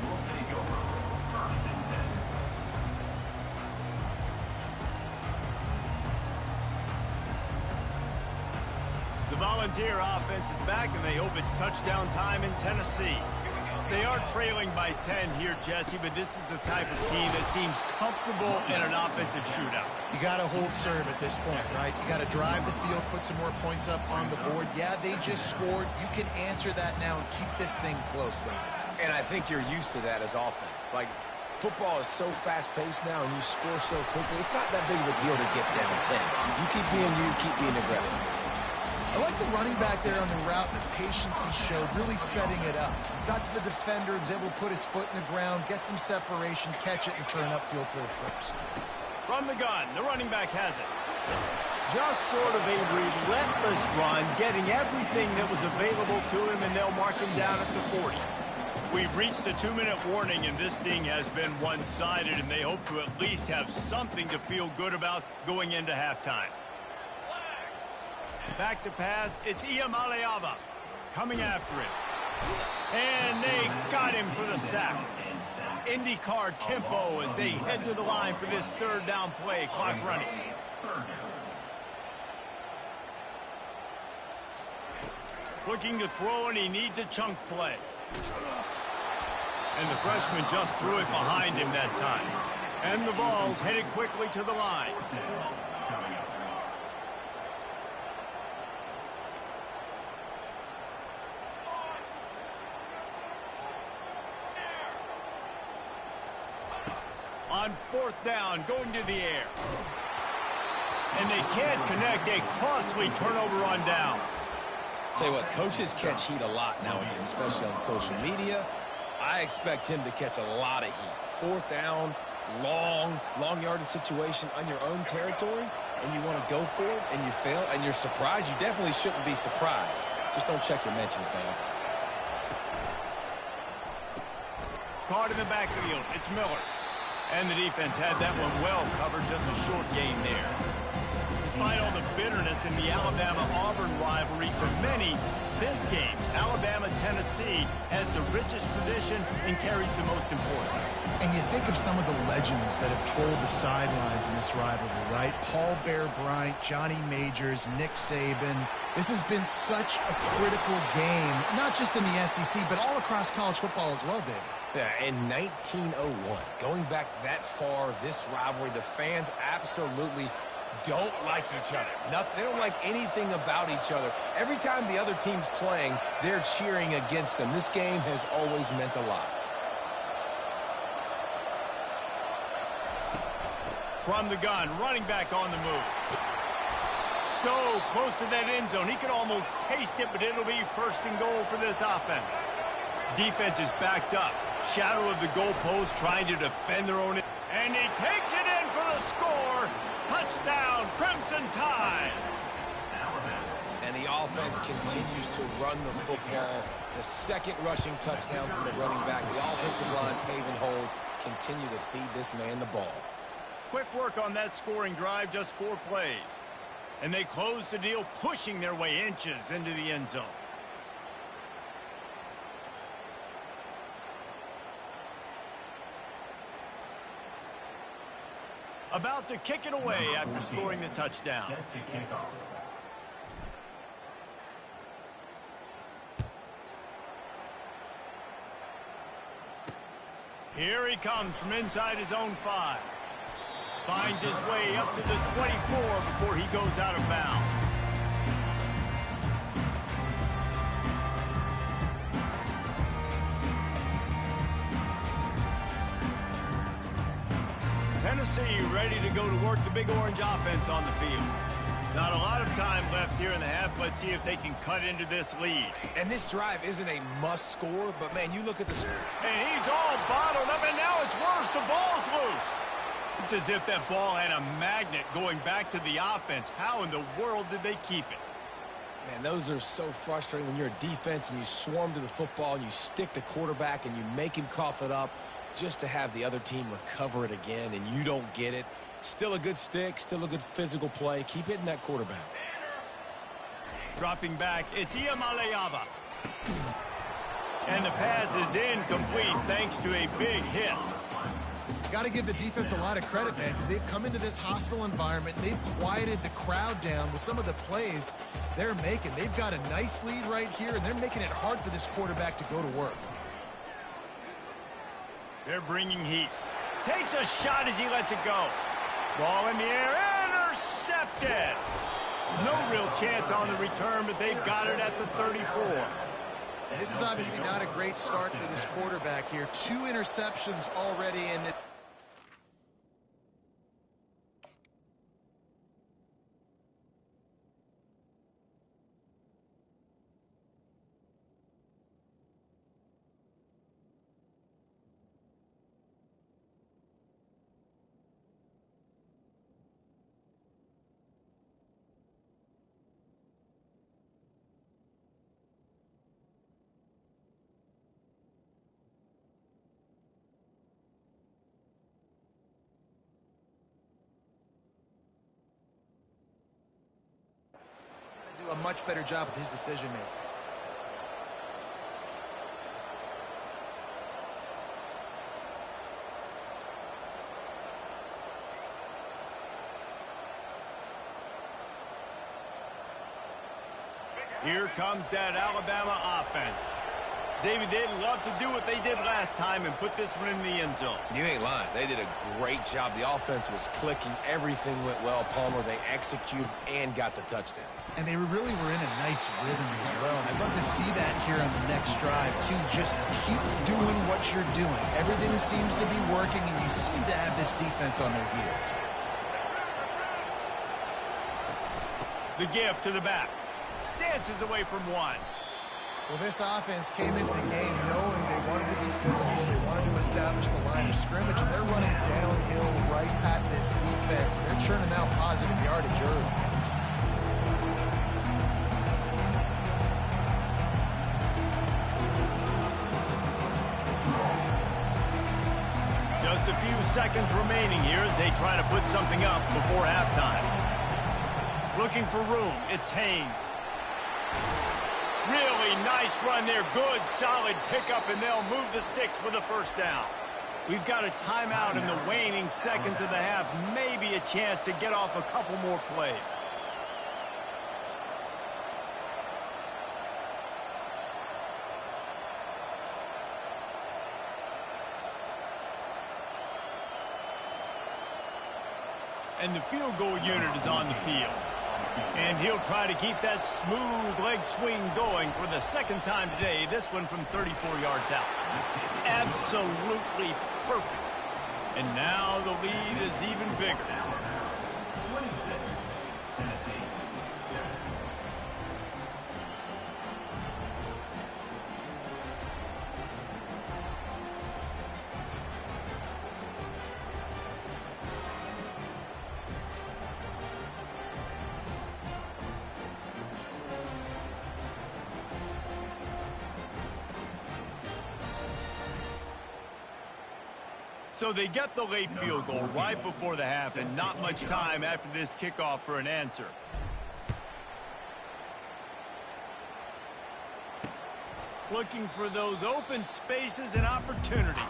The Volunteer offense is back, and they hope it's touchdown time in Tennessee. They are trailing by 10 here, Jesse, but this is the type of team that seems comfortable in an offensive shootout. You got to hold serve at this point, right? You got to drive the field, put some more points up on the board. Yeah, they just scored. You can answer that now and keep this thing close, though. And I think you're used to that as offense. Like, football is so fast-paced now, and you score so quickly. It's not that big of a deal to get down 10. You keep being you, keep being aggressive. I like the running back there on the route and the patience he showed, really setting it up. Got to the defender, was able to put his foot in the ground, get some separation, catch it, and turn upfield for the first. From the gun, the running back has it. Just sort of a relentless run, getting everything that was available to him, and they'll mark him down at the 40. We've reached the 2-minute warning, and this thing has been one-sided, and they hope to at least have something to feel good about going into halftime. Back to pass, it's Ncaa coming after him. And they got him for the sack. IndyCar tempo as they head to the line for this third down play. Clock running. Looking to throw, and he needs a chunk play. And the freshman just threw it behind him that time. And the ball's headed quickly to the line. On fourth down, going to the air. And they can't connect, a costly turnover on downs. Tell you what, coaches catch heat a lot nowadays, especially on social media. I expect him to catch a lot of heat. Fourth down, long yardage situation on your own territory, and you want to go for it, and you fail, and you're surprised. You definitely shouldn't be surprised. Just don't check your mentions, dog. Caught in the backfield, it's Miller. And the defense had that one well covered, just a short gain there. Despite all the bitterness in the Alabama-Auburn rivalry, to many, this game, Alabama-Tennessee, has the richest tradition and carries the most importance. And you think of some of the legends that have trolled the sidelines in this rivalry, right? Paul Bear Bryant, Johnny Majors, Nick Saban. This has been such a critical game, not just in the SEC, but all across college football as well, David. Yeah, in 1901, going back that far, this rivalry, the fans absolutely don't like each other. They don't like anything about each other. Every time the other team's playing, they're cheering against them. This game has always meant a lot. From the gun, running back on the move. So close to that end zone. He could almost taste it, but it'll be first and goal for this offense. Defense is backed up. Shadow of the goalpost, trying to defend their own. And he takes it in for the score. Touchdown, Crimson Tide. And the offense continues to run the football. The second rushing touchdown from the running back. The offensive line paving holes. Continue to feed this man the ball. Quick work on that scoring drive, just 4 plays. And they close the deal, pushing their way inches into the end zone. About to kick it away after scoring the touchdown. Set to kick off. Here he comes from inside his own 5. Finds his way up to the 24 before he goes out of bounds. Tennessee ready to go to work the Big Orange offense on the field. Not a lot of time left here in the half. Let's see if they can cut into this lead. And this drive isn't a must score, but man, you look at the score. And he's all bottled up, and now it's worse. The ball's loose. It's as if that ball had a magnet going back to the offense. How in the world did they keep it? Man, those are so frustrating when you're a defense and you swarm to the football and you stick the quarterback and you make him cough it up just to have the other team recover it again, and you don't get it. Still a good stick, still a good physical play. Keep hitting that quarterback. Dropping back, it's Ncaa. And the pass is incomplete thanks to a big hit. Got to give the defense a lot of credit, man, because they've come into this hostile environment. They've quieted the crowd down with some of the plays they're making. They've got a nice lead right here, and they're making it hard for this quarterback to go to work. They're bringing heat. Takes a shot as he lets it go. Ball in the air, intercepted. No real chance on the return, but they've got it at the 34. This is obviously not a great start for this quarterback here. 2 interceptions already in the... a much better job with his decision-making. Here comes that Alabama offense. David, they'd love to do what they did last time and put this one in the end zone. You ain't lying. They did a great job. The offense was clicking. Everything went well, Palmer. They executed and got the touchdown. And they really were in a nice rhythm as well. And I'd love to see that here on the next drive, too. Just keep doing what you're doing. Everything seems to be working, and you seem to have this defense on their heels. The give to the back. Dances away from one. Well, this offense came into the game knowing they wanted to be physical. They wanted to establish the line of scrimmage, and they're running downhill right at this defense. They're churning out positive yardage early. Just a few seconds remaining here as they try to put something up before halftime. Looking for room. It's Haynes. Really nice run there. Good, solid pickup, and they'll move the sticks with a first down. We've got a timeout in the waning seconds of the half. Maybe a chance to get off a couple more plays. And the field goal unit is on the field. And he'll try to keep that smooth leg swing going for the second time today. This one from 34 yards out. Absolutely perfect. And now the lead is even bigger. 26, Tennessee, 7. So they get the late field goal right before the half, and not much time after this kickoff for an answer. Looking for those open spaces and opportunity.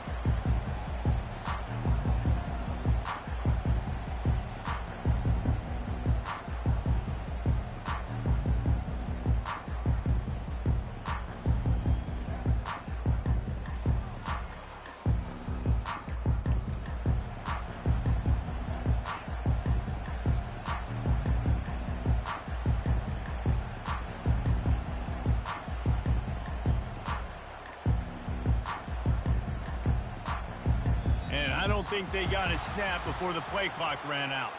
I don't think they got it snapped before the play clock ran out.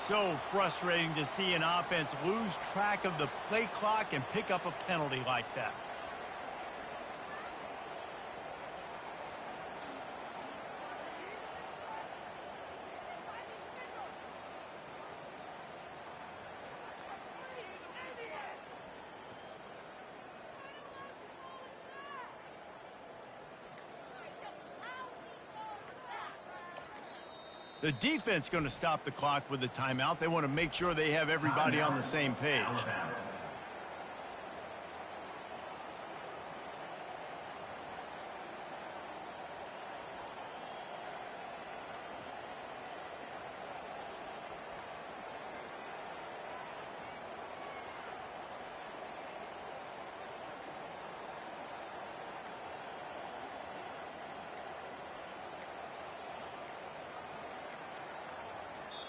So frustrating to see an offense lose track of the play clock and pick up a penalty like that. The defense going to stop the clock with a timeout. They want to make sure they have everybody on the same page.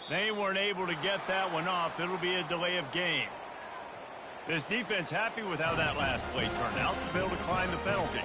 They weren't able to get that one off. It'll be a delay of game. This defense happy with how that last play turned out to be able to climb the penalty.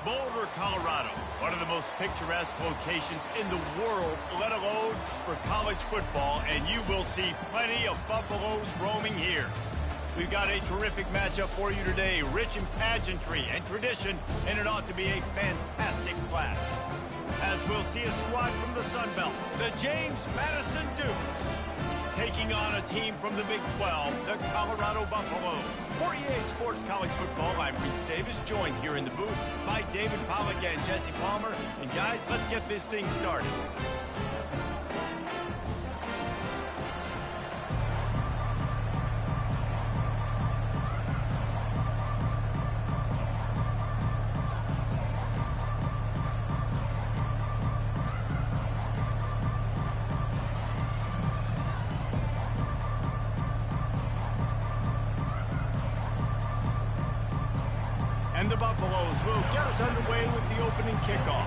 Boulder, Colorado, one of the most picturesque locations in the world, let alone for college football, and you will see plenty of Buffaloes roaming here. We've got a terrific matchup for you today, rich in pageantry and tradition, and it ought to be a fantastic clash. As we'll see a squad from the Sun Belt, the James Madison Dukes, taking on a team from the Big 12, the Colorado Buffaloes. For EA Sports College Football, I'm Reese Davis, joined here in the booth by David Pollack and Jesse Palmer. And guys, let's get this thing started. And the Buffaloes will get us underway with the opening kickoff.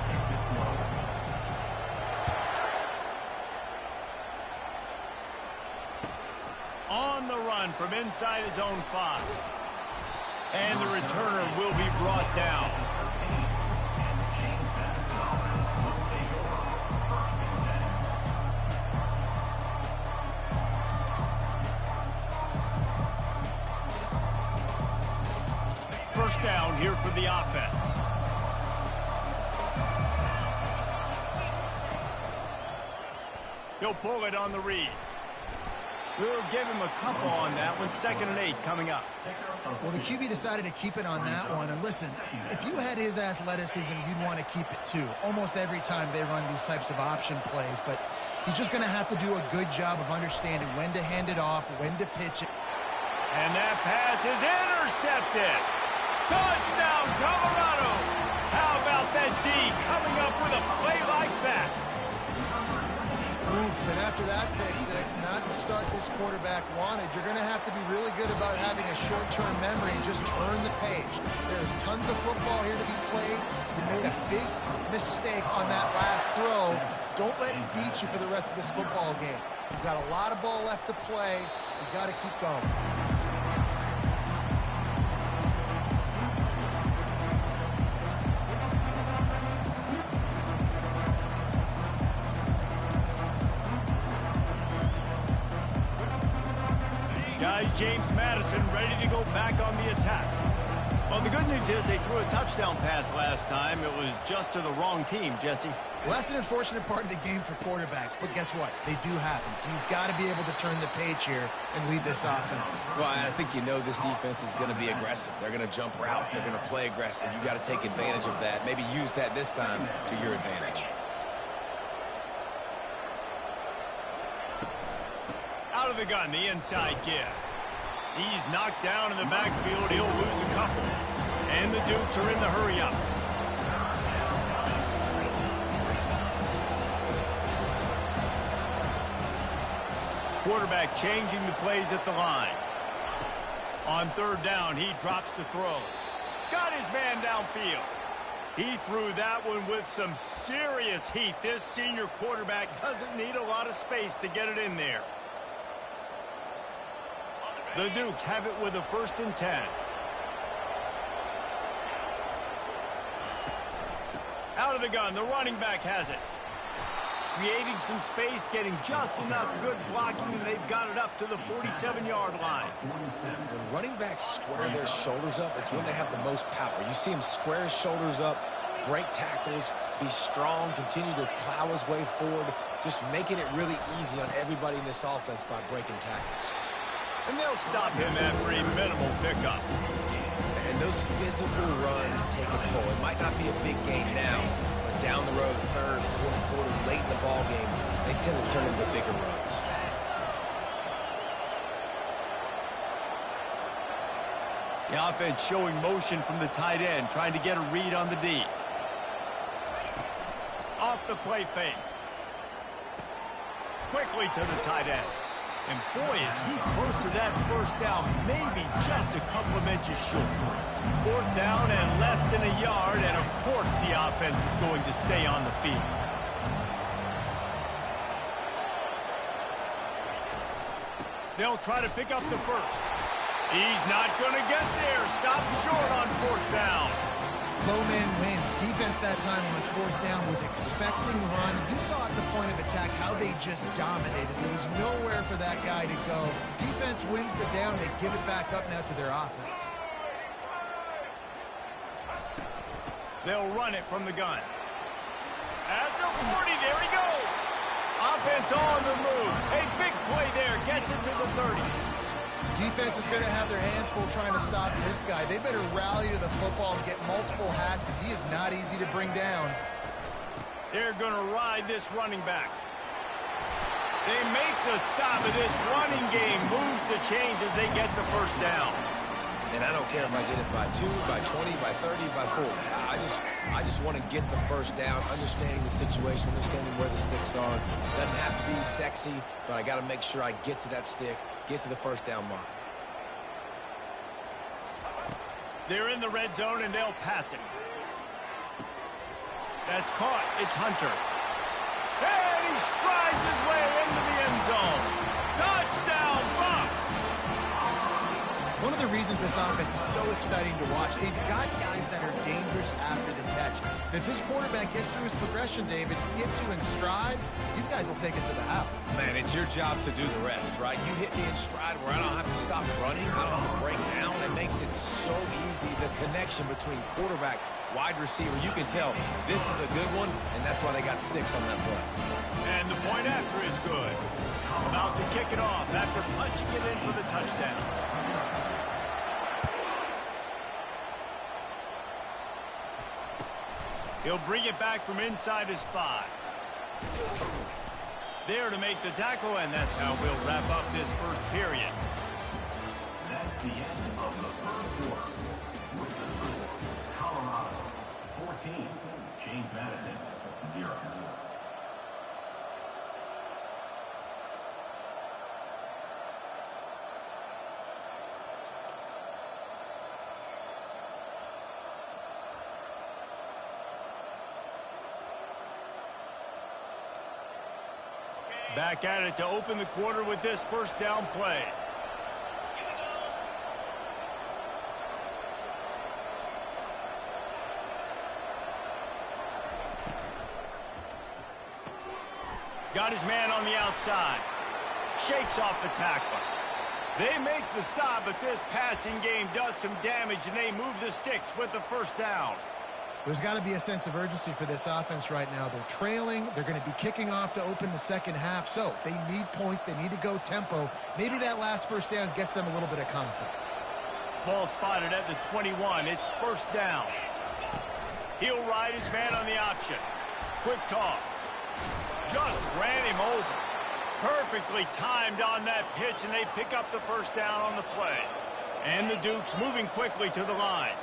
On the run from inside his own 5. And the returner will be brought down. First down here for the offense. He'll pull it on the read. We'll give him a couple on that one. 2nd and 8 coming up. Well, the QB decided to keep it on that one. And listen, if you had his athleticism, you'd want to keep it too. Almost every time they run these types of option plays. But he's just going to have to do a good job of understanding when to hand it off, when to pitch it. And that pass is intercepted. Touchdown, Colorado! How about that D coming up with a play like that? Oof, and after that pick six, not the start this quarterback wanted. You're going to have to be really good about having a short-term memory and just turn the page. There's tons of football here to be played. You made a big mistake on that last throw. Don't let it beat you for the rest of this football game. You've got a lot of ball left to play. You've got to keep going. Guys, James Madison ready to go back on the attack. Well, the good news is they threw a touchdown pass last time. It was just to the wrong team, Jesse. Well, that's an unfortunate part of the game for quarterbacks, but guess what? They do happen. So you've got to be able to turn the page here and lead this offense. Well, I think you know this defense is going to be aggressive. They're going to jump routes. They're going to play aggressive. You got to take advantage of that. Maybe use that this time to your advantage. Out of the gun, the inside give. He's knocked down in the backfield. He'll lose a couple. And the Dukes are in the hurry-up. Quarterback changing the plays at the line. On 3rd down, he drops to throw. Got his man downfield. He threw that one with some serious heat. This senior quarterback doesn't need a lot of space to get it in there. The Dukes have it with a 1st and 10. Out of the gun, the running back has it. Creating some space, getting just enough good blocking, and they've got it up to the 47-yard line. When running backs square their shoulders up, it's when they have the most power. You see him square his shoulders up, break tackles, be strong, continue to plow his way forward, just making it really easy on everybody in this offense by breaking tackles. And they'll stop him after a minimal pickup. And those physical runs take a toll. It might not be a big game now, but down the road, 3rd, 4th quarter, late in the ball games, they tend to turn into bigger runs. The offense showing motion from the tight end, trying to get a read on the D. Off the play fake. Quickly to the tight end. And boy, is he close to that 1st down, maybe just a couple of inches short. 4th down and less than a yard, and of course the offense is going to stay on the field. They'll try to pick up the 1st. He's not going to get there. Stop short on 4th down. Low man wins. defense that time on 4th down was expecting run. You saw at the point of attack how they just dominated. There was nowhere for that guy to go. Defense wins the down. They give it back up now to their offense. They'll run it from the gun. At the 40, there he goes. Offense on the move. A big play there. Gets it to the 30. Defense is going to have their hands full trying to stop this guy. They better rally to the football and get multiple hats because he is not easy to bring down. They're going to ride this running back. They make the stop of this running game. Moves the chains as they get the first down. And I don't care if I get it by 2, by 20, by 30, by 40. I just want to get the first down, understanding the situation, understanding where the sticks are. Doesn't have to be sexy, but I got to make sure I get to that stick, get to the first down mark. They're in the red zone, and they'll pass it. That's caught. It's Hunter. And he strides his way into the end zone. Touchdown, Bucks! One of the reasons this offense is so exciting to watch, they've got guys that are dangerous after the catch. And if this quarterback gets through his progression, David, hits you in stride, these guys will take it to the house. Man, it's your job to do the rest, right? You hit me in stride where I don't have to stop running, I don't have to break down. It makes it so easy, the connection between quarterback, wide receiver. You can tell this is a good one, and that's why they got 6 on that play. And the point after is good. About to kick it off after punching it in for the touchdown. He'll bring it back from inside his 5. There to make the tackle, and that's how we'll wrap up this first period. That's the end of the first quarter. With the score, Colorado 14, James Madison 0. Back at it to open the quarter with this first down play. Got his man on the outside. Shakes off the tackler. They make the stop, but this passing game does some damage, and they move the sticks with the first down. There's got to be a sense of urgency for this offense right now. They're trailing. They're going to be kicking off to open the second half. So they need points. They need to go tempo. Maybe that last first down gets them a little bit of confidence. Ball spotted at the 21. It's first down. He'll ride his man on the option. Quick toss. Just ran him over. Perfectly timed on that pitch, and they pick up the first down on the play. And the Dukes moving quickly to the line.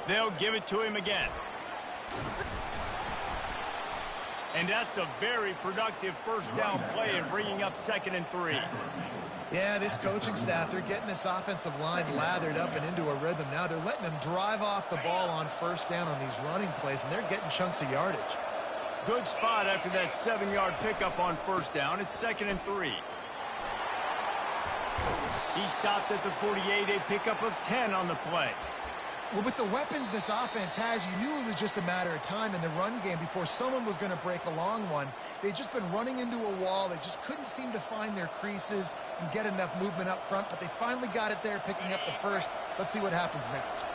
They'll give it to him again. And that's a very productive first down play and bringing up 2nd and 3. Yeah, this coaching staff, they're getting this offensive line lathered up and into a rhythm. Now they're letting them drive off the ball on first down on these running plays, and they're getting chunks of yardage. Good spot after that 7-yard pickup on first down. It's 2nd and 3. He stopped at the 48, a pickup of 10 on the play. Well, with the weapons this offense has, you knew it was just a matter of time in the run game before someone was going to break a long one. They'd just been running into a wall. They just couldn't seem to find their creases and get enough movement up front, but they finally got it there, picking up the first. Let's see what happens next.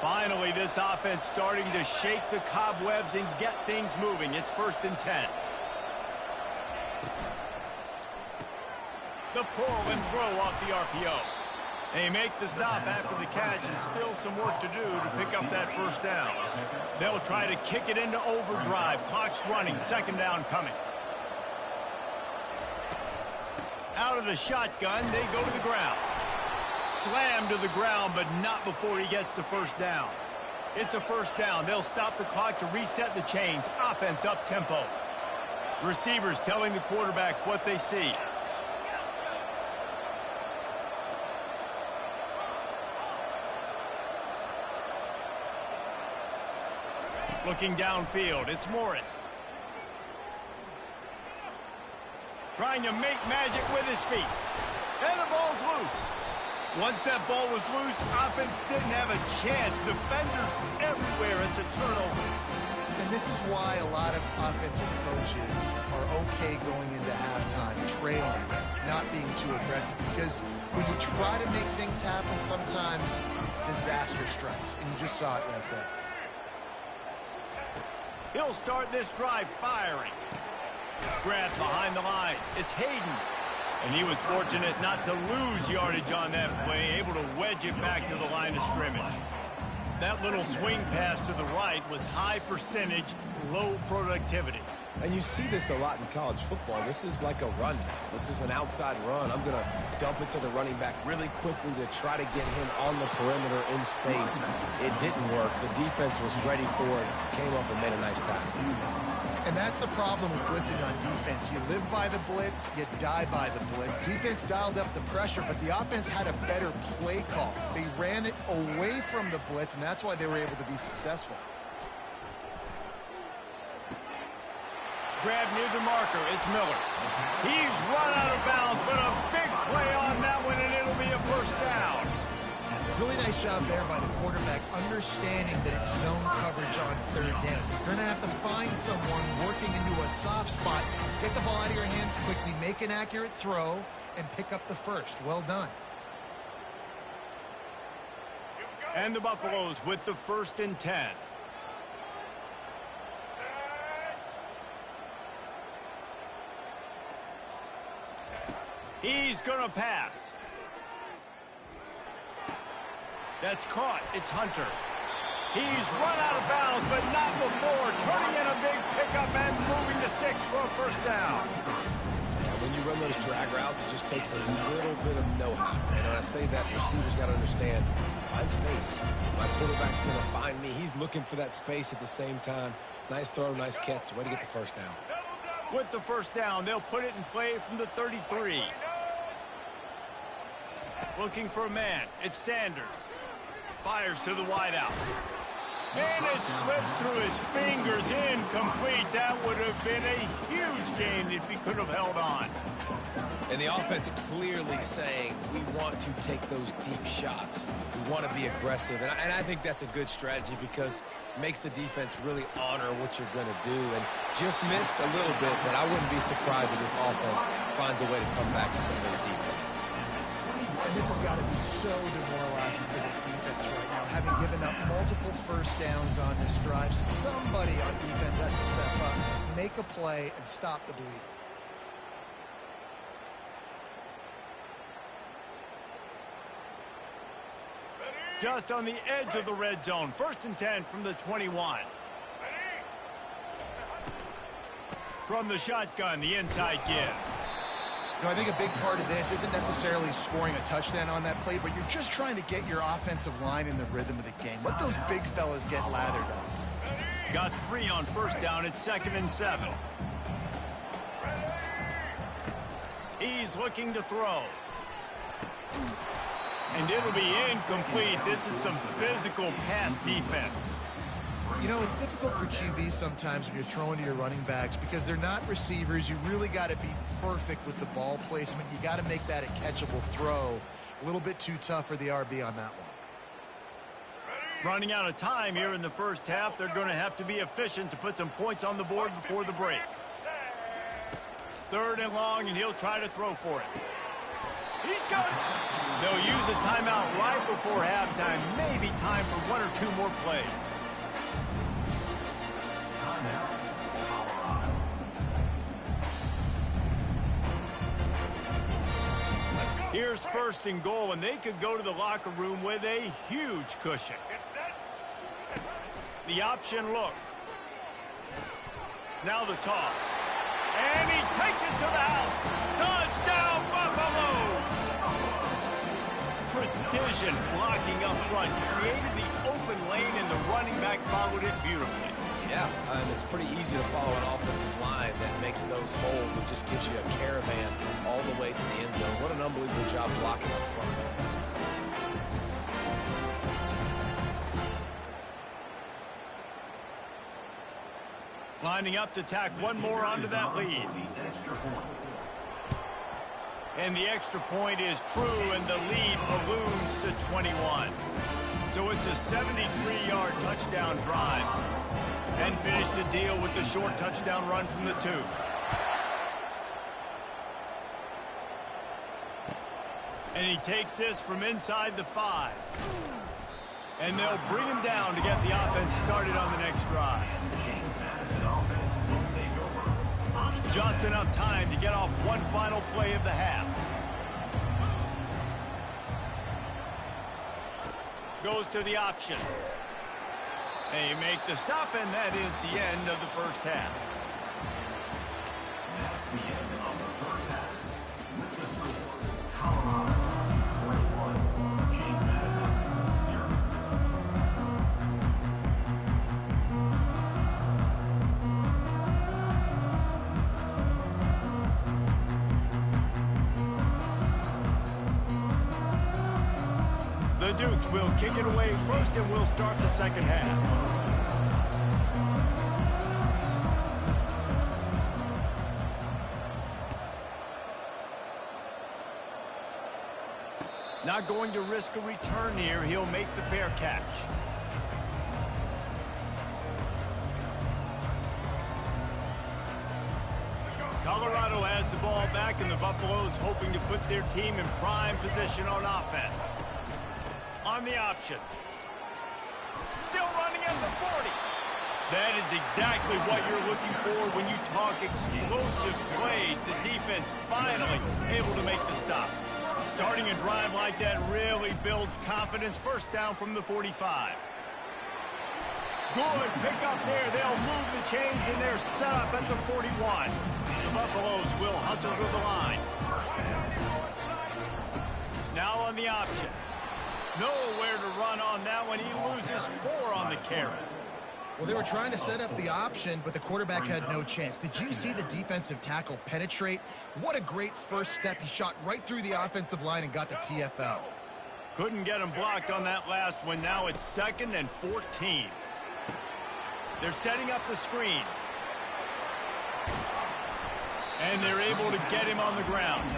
Finally, this offense starting to shake the cobwebs and get things moving. It's 1st and 10. The pull and throw off the RPO. They make the stop after the catch, and still some work to do to pick up that first down. They'll try to kick it into overdrive. Clock's running. 2nd down coming. Out of the shotgun, they go to the ground. Slammed to the ground, but not before he gets the first down. It's a first down. They'll stop the clock to reset the chains. Offense up tempo. Receivers telling the quarterback what they see. Looking downfield, it's Morris. Trying to make magic with his feet. And the ball's loose. Once that ball was loose, offense didn't have a chance. Defenders everywhere. It's a turnover. And this is why a lot of offensive coaches are okay going into halftime, trailing, not being too aggressive. Because when you try to make things happen, sometimes disaster strikes. And you just saw it right there. He'll start this drive firing. Grab behind the line. It's Hayden. And he was fortunate not to lose yardage on that play, able to wedge it back to the line of scrimmage. That little swing pass to the right was high percentage, low productivity. And you see this a lot in college football. This is like a run. This is an outside run. I'm going to dump it to the running back really quickly to try to get him on the perimeter in space. It didn't work. The defense was ready for it, came up and made a nice tackle. And that's the problem with blitzing on defense. You live by the blitz, you die by the blitz. Defense dialed up the pressure, but the offense had a better play call. They ran it away from the blitz, and that's why they were able to be successful. Grab near the marker. It's Miller. He's run out of bounds, but a big play on that one, and it'll be a first down. Really nice job there by the quarterback, understanding that it's zone coverage on third down. You're going to have to find someone working into a soft spot, get the ball out of your hands quickly, make an accurate throw, and pick up the first. Well done. And the Buffaloes with the 1st and 10. He's going to pass. That's caught. It's Hunter. He's run out of bounds, but not before. Turning in a big pickup and moving the sticks for a first down. When you run those drag routes, it just takes a little bit of know-how. And when I say that, receivers got to understand, find space. My quarterback's going to find me. He's looking for that space at the same time. Nice throw, nice catch. Way to get the first down. With the first down, they'll put it in play from the 33. Looking for a man. It's Sanders. Fires to the wideout. And it slips through his fingers. Incomplete. That would have been a huge gain if he could have held on. And the offense clearly saying, we want to take those deep shots. We want to be aggressive. And I think that's a good strategy because it makes the defense really honor what you're going to do. And just missed a little bit, but I wouldn't be surprised if this offense finds a way to come back to some of their defense. And this has got to be so demoralizing for this defense right now. Having given up multiple first downs on this drive, somebody on defense has to step up, make a play, and stop the bleeding. Just on the edge of the red zone. 1st and 10 from the 21. From the shotgun, the inside give. You know, I think a big part of this isn't necessarily scoring a touchdown on that play, but you're just trying to get your offensive line in the rhythm of the game. Let those big fellas get lathered up. Got 3 on first down. It's 2nd and 7. He's looking to throw. And it'll be incomplete. This is some physical pass defense. You know, it's difficult for QBs sometimes when you're throwing to your running backs because they're not receivers. You really got to be perfect with the ball placement. You got to make that a catchable throw. A little bit too tough for the RB on that one. Running out of time here in the first half. They're going to have to be efficient to put some points on the board before the break. 3rd and long, and he'll try to throw for it. He's got it. They'll use a timeout right before halftime. Maybe time for 1 or 2 more plays. Here's 1st and goal, and they could go to the locker room with a huge cushion. The option look. Now the toss. And he takes it to the house. Touchdown, Buffalo! Precision blocking up front. Created the open lane, and the running back followed it beautifully. Yeah, it's pretty easy to follow an offensive line that makes those holes. It just gives you a caravan all the way to the end zone. What an unbelievable job blocking up front. Lining up to tack one more onto that lead. And the extra point is true, and the lead balloons to 21. So it's a 73-yard touchdown drive. And finish the deal with the short touchdown run from the 2. And he takes this from inside the 5. And they'll bring him down to get the offense started on the next drive. Just enough time to get off one final play of the half. Goes to the option. They make the stop, and that is the end of the first half. That's the end of the first half. With the score, Colorado 41, James Madison 0. The Dukes will kick it away first, and we'll start the second half. Not going to risk a return here. He'll make the fair catch. Colorado has the ball back, and the Buffaloes hoping to put their team in prime position on offense. On the option. Still running at the 40. That is exactly what you're looking for when you talk explosive plays. The defense finally able to make the stop. Starting a drive like that really builds confidence. First down from the 45. Good pick up there. They'll move the chains, and they're set up at the 41. The Buffaloes will hustle to the line. Now on the option. Nowhere to run on that one. He loses 4 on the carry. Well, they were trying to set up the option, but the quarterback had no chance. Did you see the defensive tackle penetrate? What a great first step. He shot right through the offensive line and got the TFL. Couldn't get him blocked on that last one. Now it's 2nd and 14. They're setting up the screen. And they're able to get him on the ground.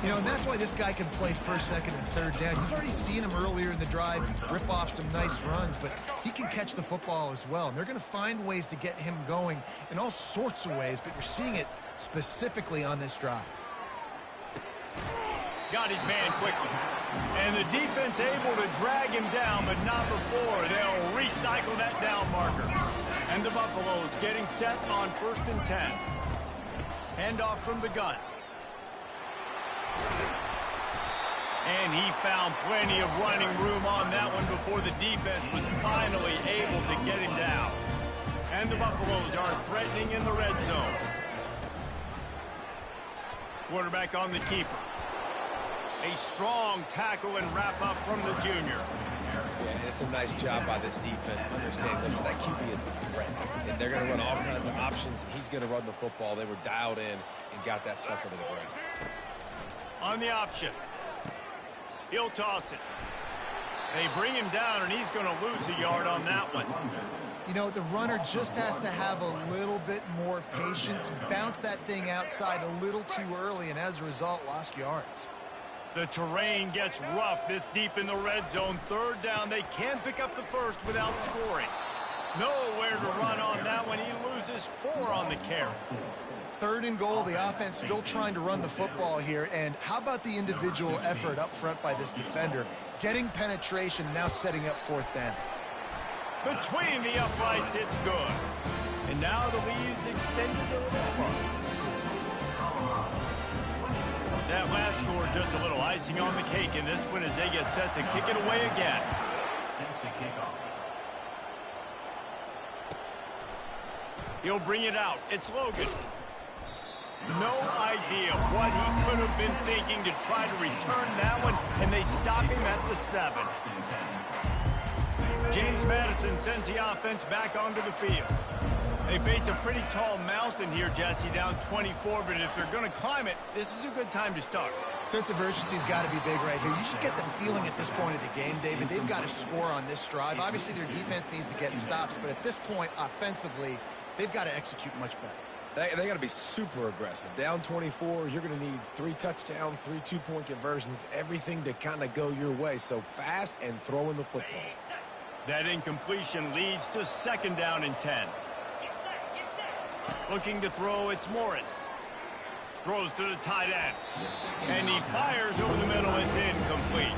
You know, and that's why this guy can play first, second, and third down. You've already seen him earlier in the drive rip off some nice runs, but he can catch the football as well. And they're going to find ways to get him going in all sorts of ways, but you're seeing it specifically on this drive. Got his man quickly. And the defense able to drag him down, but not before. They'll recycle that down marker. And the Buffaloes getting set on 1st and 10. Handoff from the gun. And he found plenty of running room on that one before the defense was finally able to get him down. And the Buffaloes are threatening in the red zone. Quarterback on the keeper. A strong tackle and wrap up from the junior. Yeah, and it's a nice job by this defense. Understand, listen, that QB is a threat. And they're going to run all kinds of options, and he's going to run the football. They were dialed in and got that sucker to the ground. On the option. He'll toss it. They bring him down, and he's going to lose a yard on that one. You know, the runner just has to have a little bit more patience, bounce that thing outside a little too early, and as a result, lost yards. The terrain gets rough this deep in the red zone. 3rd down, they can't pick up the first without scoring. Nowhere to run on that one. He loses 4 on the carry. 3rd and goal, the offense still trying to run the football here. And how about the individual effort up front by this defender? Getting penetration, now setting up 4th down. Between the uprights, it's good. And now the lead is extended a little further. That last score just a little icing on the cake in this one as they get set to kick it away again. Set to kick off. He'll bring it out. It's Logan. No idea what he could have been thinking to try to return that one, and they stop him at the 7. James Madison sends the offense back onto the field. They face a pretty tall mountain here, Jesse, down 24, but if they're going to climb it, this is a good time to start. Sense of urgency's got to be big right here. You just get the feeling at this point of the game, David, they've got to score on this drive. Obviously, their defense needs to get stops, but at this point, offensively, they've got to execute much better. They got to be super aggressive. Down 24, you're going to need 3 touchdowns, 3 two-point conversions, everything to kind of go your way. So fast and throwing the football. That incompletion leads to 2nd down and 10. Looking to throw, it's Morris. Throws to the tight end. And he fires over the middle. It's incomplete.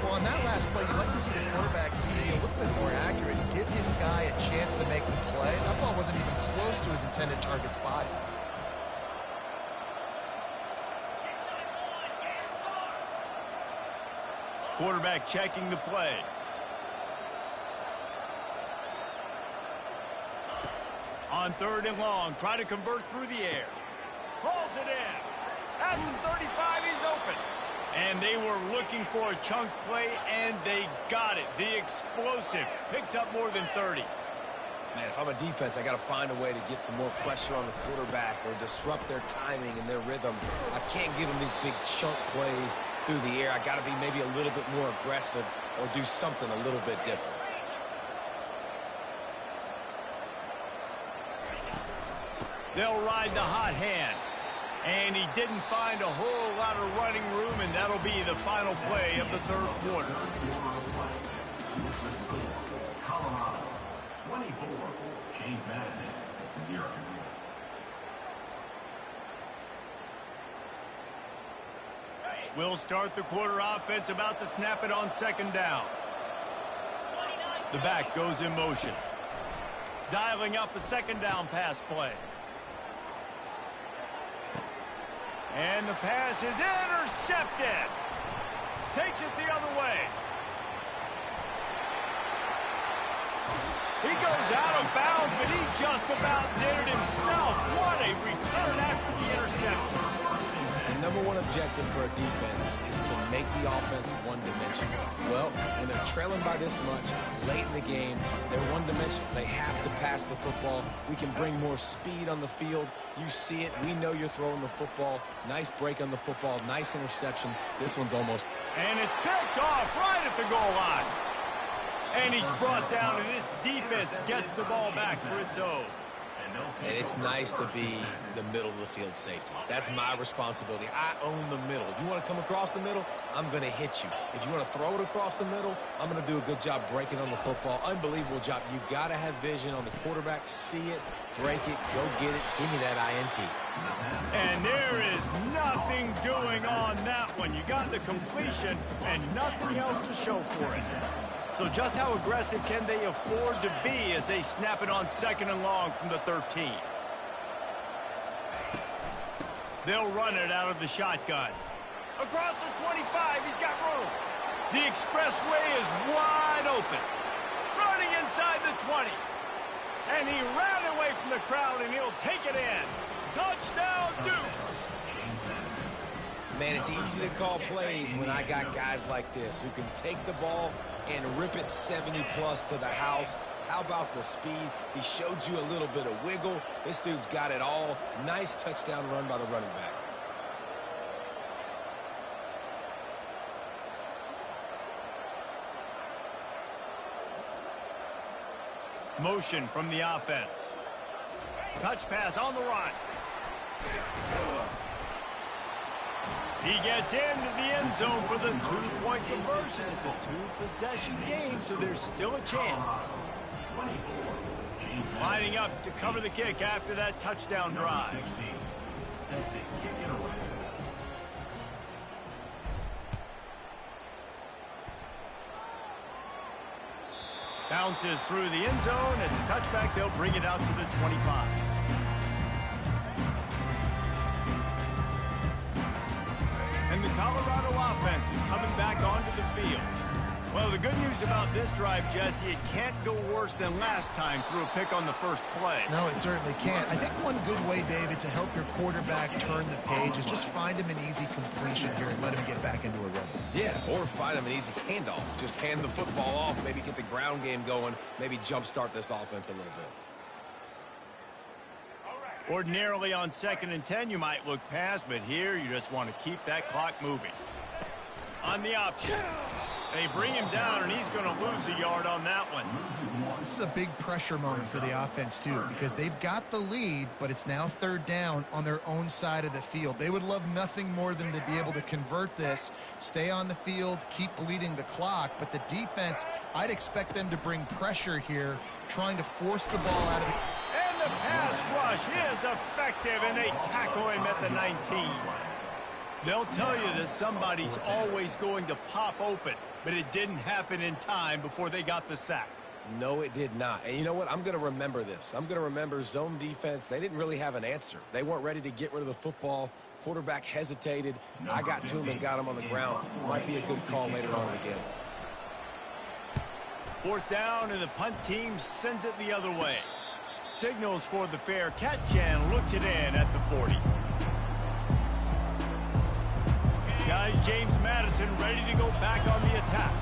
Well, on that last play, you'd like to see the quarterback be a little bit more accurate and give his guy a chance to make the play. That ball wasn't even close to his intended target's body. Quarterback checking the play. On 3rd and long, try to convert through the air. Hauls it in. At the 35, he's open. And they were looking for a chunk play, and they got it. The explosive picks up more than 30. Man, if I'm a defense, I got to find a way to get some more pressure on the quarterback or disrupt their timing and their rhythm. I can't give them these big chunk plays through the air. I got to be maybe a little bit more aggressive or do something a little bit different. They'll ride the hot hand. And he didn't find a whole lot of running room, and that'll be the final play of the 3rd quarter. Colorado 24, James Madison 0. We'll start the quarter offense, about to snap it on 2nd down. The back goes in motion. Dialing up a 2nd down pass play. And the pass is intercepted. Takes it the other way. He goes out of bounds, but he just about did it himself. What a return after the interception. The #1 objective for a defense is to make the offense one-dimensional. Well, when they're trailing by this much late in the game, they're one-dimensional. They have to pass the football. We can bring more speed on the field. You see it. We know you're throwing the football. Nice break on the football. Nice interception. This one's almost. And it's picked off right at the goal line. And he's brought down, and this defense gets the ball back for its own. And it's nice to be the middle of the field safety. That's my responsibility. I own the middle. If you want to come across the middle, I'm going to hit you. If you want to throw it across the middle, I'm going to do a good job breaking on the football. Unbelievable job. You've got to have vision on the quarterback. See it, break it, go get it. Give me that INT. And there is nothing doing on that one. You got the completion and nothing else to show for it. So just how aggressive can they afford to be as they snap it on 2nd and long from the 13? They'll run it out of the shotgun. Across the 25, he's got room. The expressway is wide open. Running inside the 20. And he ran away from the crowd, and he'll take it in. Touchdown, Dukes! Man, it's easy to call plays when I got guys like this who can take the ball and rip it 70-plus to the house. How about the speed? He showed you a little bit of wiggle. This dude's got it all. Nice touchdown run by the running back. Motion from the offense. Touch pass on the run. He gets into the end zone for the 2-point conversion. It's a 2-possession game, so there's still a chance. Lining up to cover the kick after that touchdown drive. Bounces through the end zone. It's a touchback. They'll bring it out to the 25. And the Colorado offense is coming back onto the field. Well, the good news about this drive, Jesse, it can't go worse than last time through a pick on the first play. No, it certainly can't. I think one good way, David, to help your quarterback turn the page is just find him an easy completion here and let him get back into a rhythm. Yeah, or find him an easy handoff. Just hand the football off, maybe get the ground game going, maybe jumpstart this offense a little bit. Ordinarily on 2nd and 10, you might look past, but here you just want to keep that clock moving. On the option. They bring him down, and he's going to lose a yard on that one. This is a big pressure moment for the offense, too, because they've got the lead, but it's now third down on their own side of the field. They would love nothing more than to be able to convert this, stay on the field, keep bleeding the clock. But the defense, I'd expect them to bring pressure here, trying to force the ball out of the... And the pass rush is effective, and they tackle him at the 19. They'll tell you that somebody's always going to pop open, but it didn't happen in time before they got the sack. No, it did not. And you know what? I'm going to remember this. I'm going to remember zone defense. They didn't really have an answer. They weren't ready to get rid of the football. Quarterback hesitated. I got to him and got him on the ground. Might be a good call later on in the game. Fourth down, and the punt team sends it the other way. Signals for the fair catch and looks it in at the 40. Guys, James Madison ready to go back on the attack.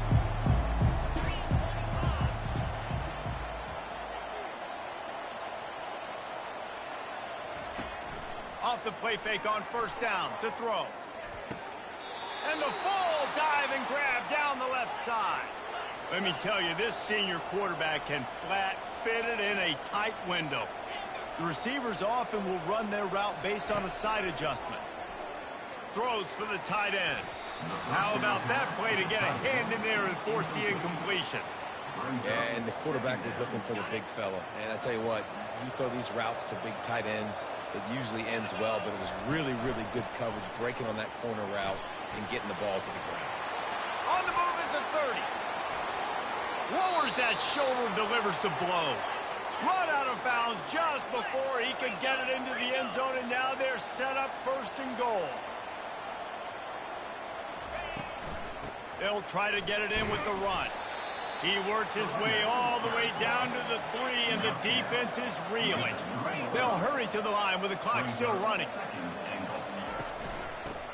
Off the play fake on first down to throw. And the full dive and grab down the left side. Let me tell you, this senior quarterback can flat fit it in a tight window. The receivers often will run their route based on a side adjustment. Throws for the tight end. How about that play to get a hand in there and force the incompletion? Yeah, and the quarterback was looking for the big fella. And I tell you what, you throw these routes to big tight ends, it usually ends well, but it was really, really good coverage, breaking on that corner route and getting the ball to the ground. On the move at the 30. Lowers that shoulder, delivers the blow. Run out of bounds just before he could get it into the end zone, and now they're set up first and goal. They'll try to get it in with the run. He works his way all the way down to the 3, and the defense is reeling. They'll hurry to the line with the clock still running.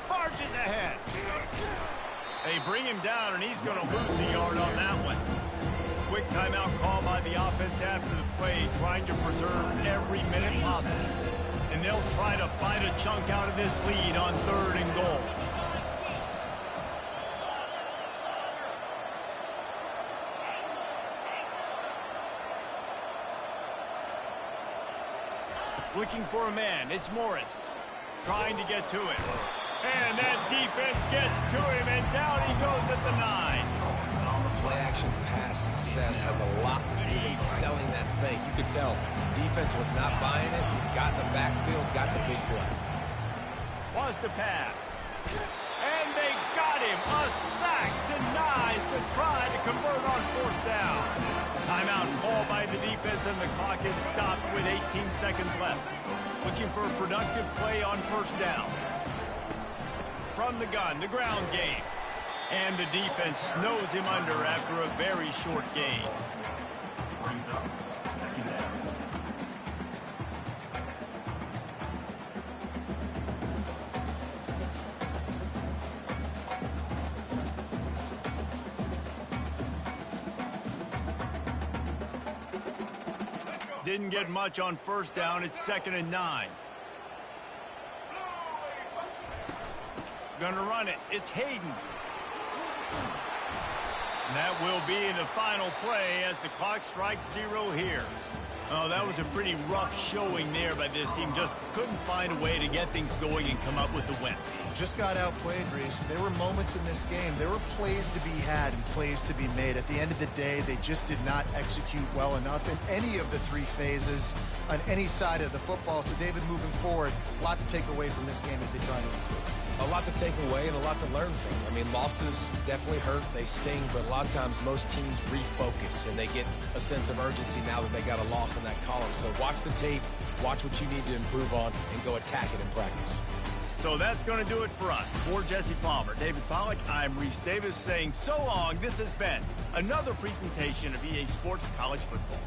Marches ahead. They bring him down, and he's going to lose a yard on that one. Quick timeout call by the offense after the play, trying to preserve every minute possible. And they'll try to bite a chunk out of this lead on third and goal. Looking for a man. It's Morris. Trying to get to him. And that defense gets to him, and down he goes at the 9. Play-action pass success has a lot to do with selling that fake. You could tell defense was not buying it. Got in the backfield, got the big play. Was to pass. And they got him. A sack denies the try to convert on fourth down. Timeout called by the defense, and the clock is stopped with 18 seconds left. Looking for a productive play on first down. From the gun, the ground game. And the defense snows him under after a very short gain. Didn't get much on first down. It's 2nd and 9. Gonna run it. It's Hayden. And that will be the final play as the clock strikes 0 here. Oh, that was a pretty rough showing there by this team. Just couldn't find a way to get things going and come up with the win. Just got outplayed, Reese. There were moments in this game. There were plays to be had and plays to be made. At the end of the day, they just did not execute well enough in any of the 3 phases on any side of the football. So, David, moving forward, a lot to take away from this game as they try to improve. A lot to take away and a lot to learn from. I mean, losses definitely hurt. They sting, but a lot of times most teams refocus and they get a sense of urgency now that they got a loss in that column. So watch the tape, watch what you need to improve on, and go attack it in practice. So that's going to do it for us. For Jesse Palmer, David Pollack, I'm Reese Davis saying so long. This has been another presentation of EA Sports College Football.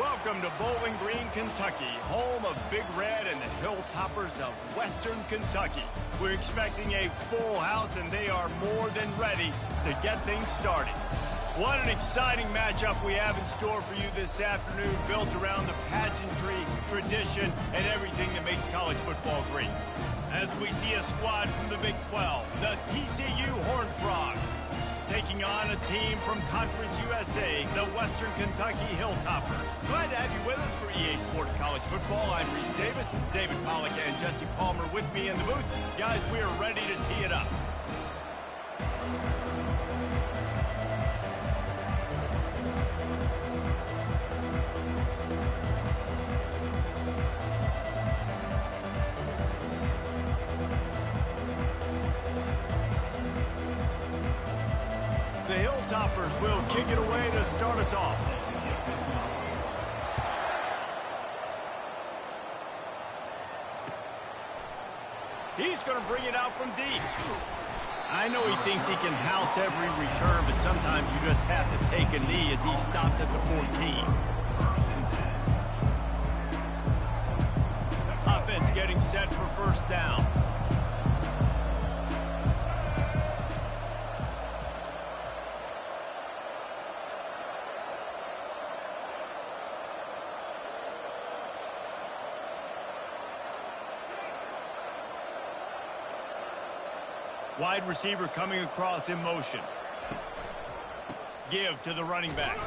Welcome to Bowling Green, Kentucky, home of Big Red and the Hilltoppers of Western Kentucky. We're expecting a full house, and they are more than ready to get things started. What an exciting matchup we have in store for you this afternoon, built around the pageantry, tradition, and everything that makes college football great. As we see a squad from the Big 12, the TCU Horned Frogs, taking on a team from Conference USA, the Western Kentucky Hilltoppers. Glad to have you with us for EA Sports College Football. I'm Reese Davis, David Pollack and Jesse Palmer with me in the booth. Guys, we are ready to tee it up. The Hilltoppers will kick it away to start us off. He's going to bring it out from deep. I know he thinks he can house every return, but sometimes you just have to take a knee as he stopped at the 14. Offense getting set for first down. Wide receiver coming across in motion. Give to the running back.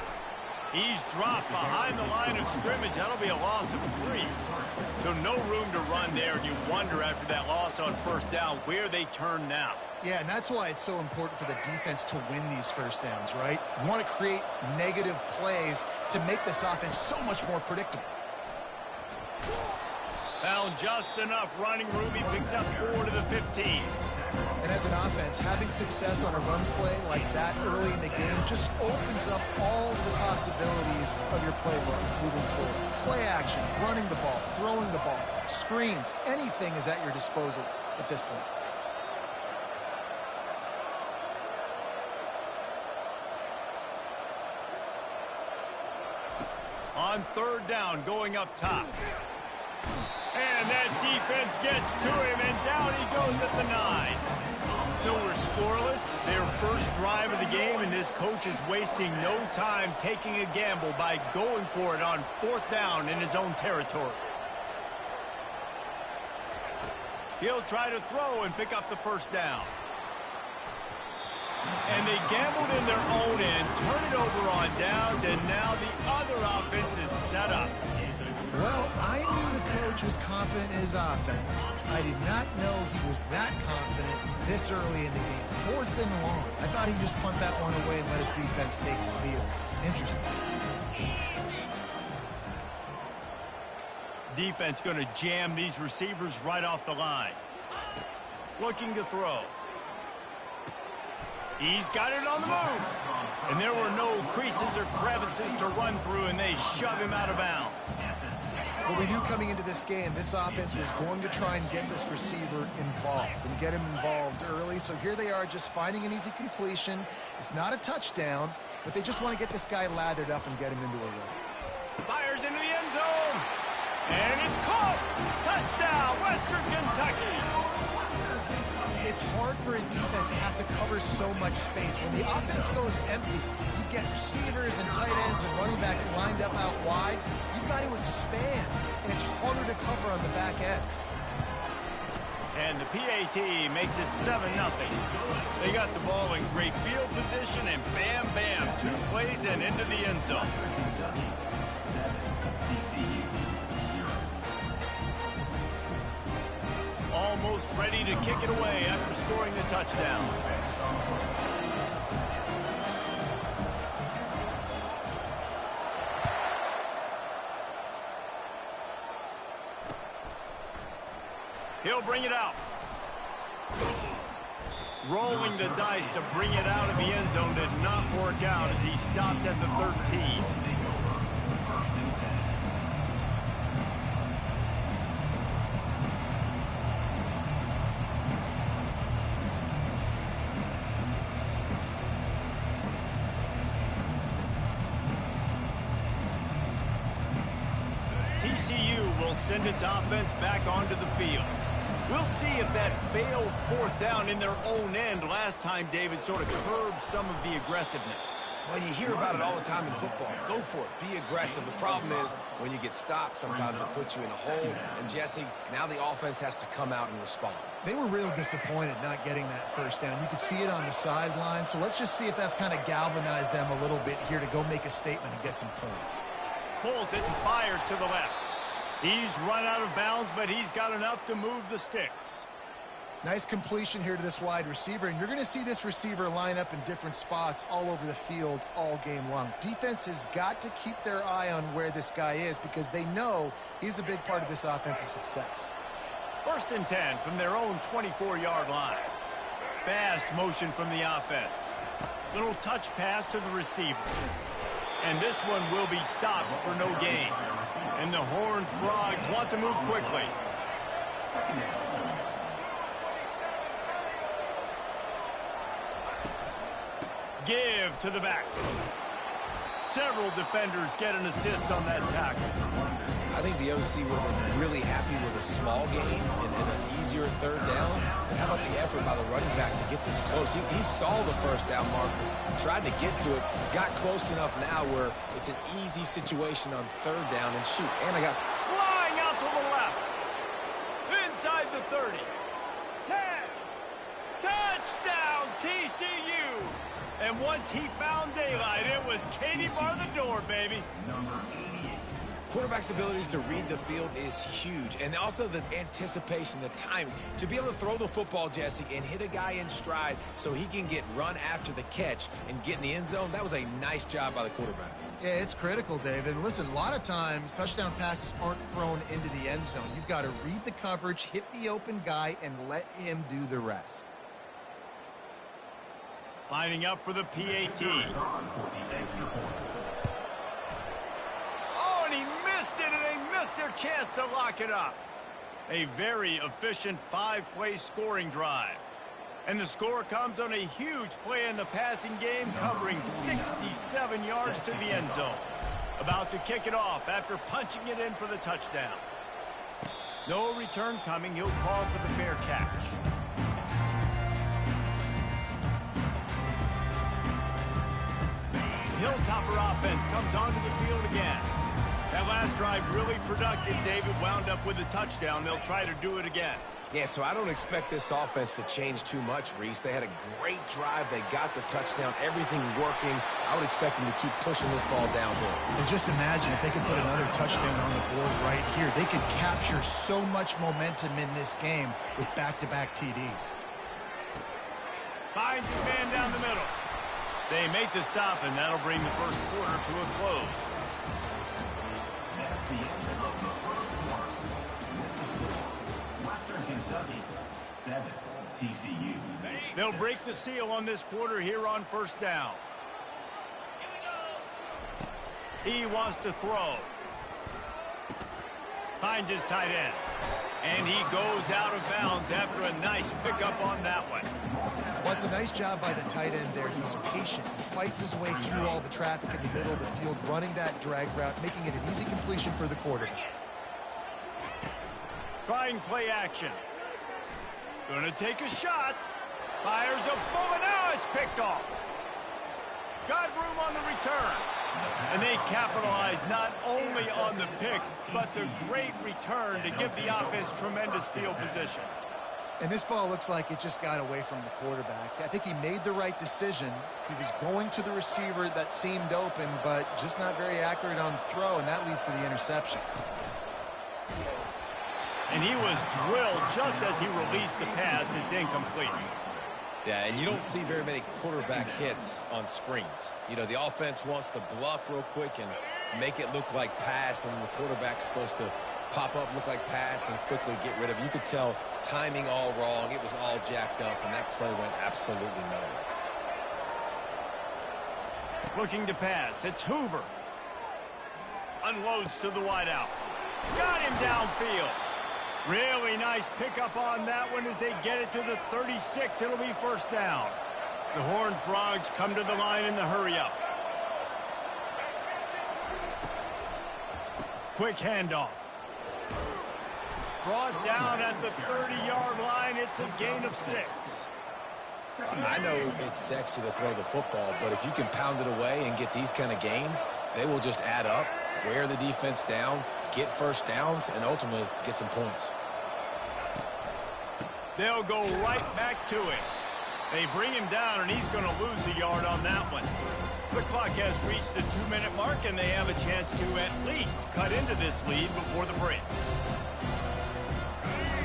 He's dropped behind the line of scrimmage. That'll be a loss of 3. So no room to run there, and you wonder after that loss on first down where they turn now. Yeah, and that's why it's so important for the defense to win these first downs, right? You want to create negative plays to make this offense so much more predictable. Found just enough running room. He picks up 4 to the 15. And as an offense, having success on a run play like that early in the game just opens up all the possibilities of your playbook moving forward. Play action, running the ball, throwing the ball, screens, anything is at your disposal at this point. On third down, going up top. And that defense gets to him, and down he goes at the 9. So we're scoreless. Their first drive of the game, and this coach is wasting no time taking a gamble by going for it on fourth down in his own territory. He'll try to throw and pick up the first down. And they gambled in their own end, turn it over on downs, and now the other offense is set up. Well, I knew the coach was confident in his offense. I did not know he was that confident this early in the game. 4th and long. I thought he'd just punt that one away and let his defense take the field. Interesting. Defense going to jam these receivers right off the line. Looking to throw. He's got it on the move. And there were no creases or crevices to run through, and they shove him out of bounds. Well, we knew coming into this game, this offense was going to try and get this receiver involved and get him involved early. So here they are just finding an easy completion. It's not a touchdown, but they just want to get this guy lathered up and get him into a run. Fires into the end zone. And it's caught. Touchdown, Western Kentucky. It's hard for a defense to have to cover so much space. When the offense goes empty, you get receivers and tight ends and running backs lined up out wide. You've got to expand, and it's harder to cover on the back end. And the PAT makes it 7-0. They got the ball in great field position, and bam, bam, 2 plays and into the end zone. Almost ready to kick it away after scoring the touchdown. He'll bring it out. Rolling the dice to bring it out of the end zone did not work out as he stopped at the 13. will send its offense back onto the field. We'll see if that failed fourth down in their own end last time, David, sort of curbed some of the aggressiveness. Well, you hear about it all the time in football. Go for it. Be aggressive. The problem is when you get stopped, sometimes it puts you in a hole. And, Jesse, now the offense has to come out and respond. They were real disappointed not getting that first down. You could see it on the sideline. So let's just see if that's kind of galvanized them a little bit here to go make a statement and get some points. Pulls it and fires to the left. He's run out of bounds, but he's got enough to move the sticks. Nice completion here to this wide receiver, and you're going to see this receiver line up in different spots all over the field all game long. Defense has got to keep their eye on where this guy is because they know he's a big part of this offense's success. 1st and 10 from their own 24-yard line. Fast motion from the offense. Little touch pass to the receiver. And this one will be stopped for no gain. And the Horned Frogs want to move quickly. Give to the back. Several defenders get an assist on that tackle. I think the OC would have been really happy with a small gain and an easier third down. How about the effort by the running back to get this close? He saw the first down mark, tried to get to it, got close enough now where it's an easy situation on third down and shoot. And I got flying out to the left. Inside the 30. 10. Touchdown, TCU. And once he found daylight, it was Katie bar the door, baby. Quarterback's abilities to read the field is huge. And also the anticipation, the timing. To be able to throw the football, Jesse, and hit a guy in stride so he can get run after the catch and get in the end zone, that was a nice job by the quarterback. Yeah, it's critical, David. And listen, a lot of times touchdown passes aren't thrown into the end zone. You've got to read the coverage, hit the open guy, and let him do the rest. Lining up for the PAT. Oh, and he missed it, and they missed their chance to lock it up. A very efficient 5-play scoring drive. And the score comes on a huge play in the passing game, covering 67 yards to the end zone. About to kick it off after punching it in for the touchdown. No return coming. He'll call for the fair catch. Hilltopper offense comes onto the field again. That last drive really productive. David wound up with a touchdown. They'll try to do it again. Yeah, so I don't expect this offense to change too much, Reese. They had a great drive. They got the touchdown. Everything working. I would expect them to keep pushing this ball downhill. And just imagine if they could put another touchdown on the board right here. They could capture so much momentum in this game with back-to-back TDs. Finds his man down the middle. They make the stop, and that'll bring the first quarter to a close. That's the end of the first quarter. Western Kentucky, 7, TCU. They'll break the seal on this quarter here on first down. He wants to throw. Finds his tight end. And he goes out of bounds after a nice pickup on that one. Well, it's a nice job by the tight end there. He's patient. He fights his way through all the traffic in the middle of the field, running that drag route, making it an easy completion for the quarterback. Trying play action. Gonna take a shot. Fires a bullet. Now it's picked off. Got room on the return. And they capitalize not only on the pick, but the great return to give the offense tremendous field position. And this ball looks like it just got away from the quarterback. I think he made the right decision. He was going to the receiver that seemed open, but just not very accurate on the throw, and that leads to the interception. And he was drilled just as he released the pass. It's incomplete. Yeah, and you don't see very many quarterback hits on screens. You know, the offense wants to bluff real quick and make it look like pass, and then the quarterback's supposed to pop up, look like pass, and quickly get rid of it. You could tell timing all wrong. It was all jacked up, and that play went absolutely nowhere. Looking to pass. It's Hoover. Unloads to the wideout. Got him downfield. Really nice pickup on that one as they get it to the 36. It'll be first down. The Horned Frogs come to the line in the hurry-up. Quick handoff. Brought down at the 30-yard line. It's a gain of 6. I know it's sexy to throw the football, but if you can pound it away and get these kind of gains, they will just add up, wear the defense down, get first downs, and ultimately get some points. They'll go right back to it. They bring him down, and he's going to lose a yard on that one. The clock has reached the 2-minute mark, and they have a chance to at least cut into this lead before the break.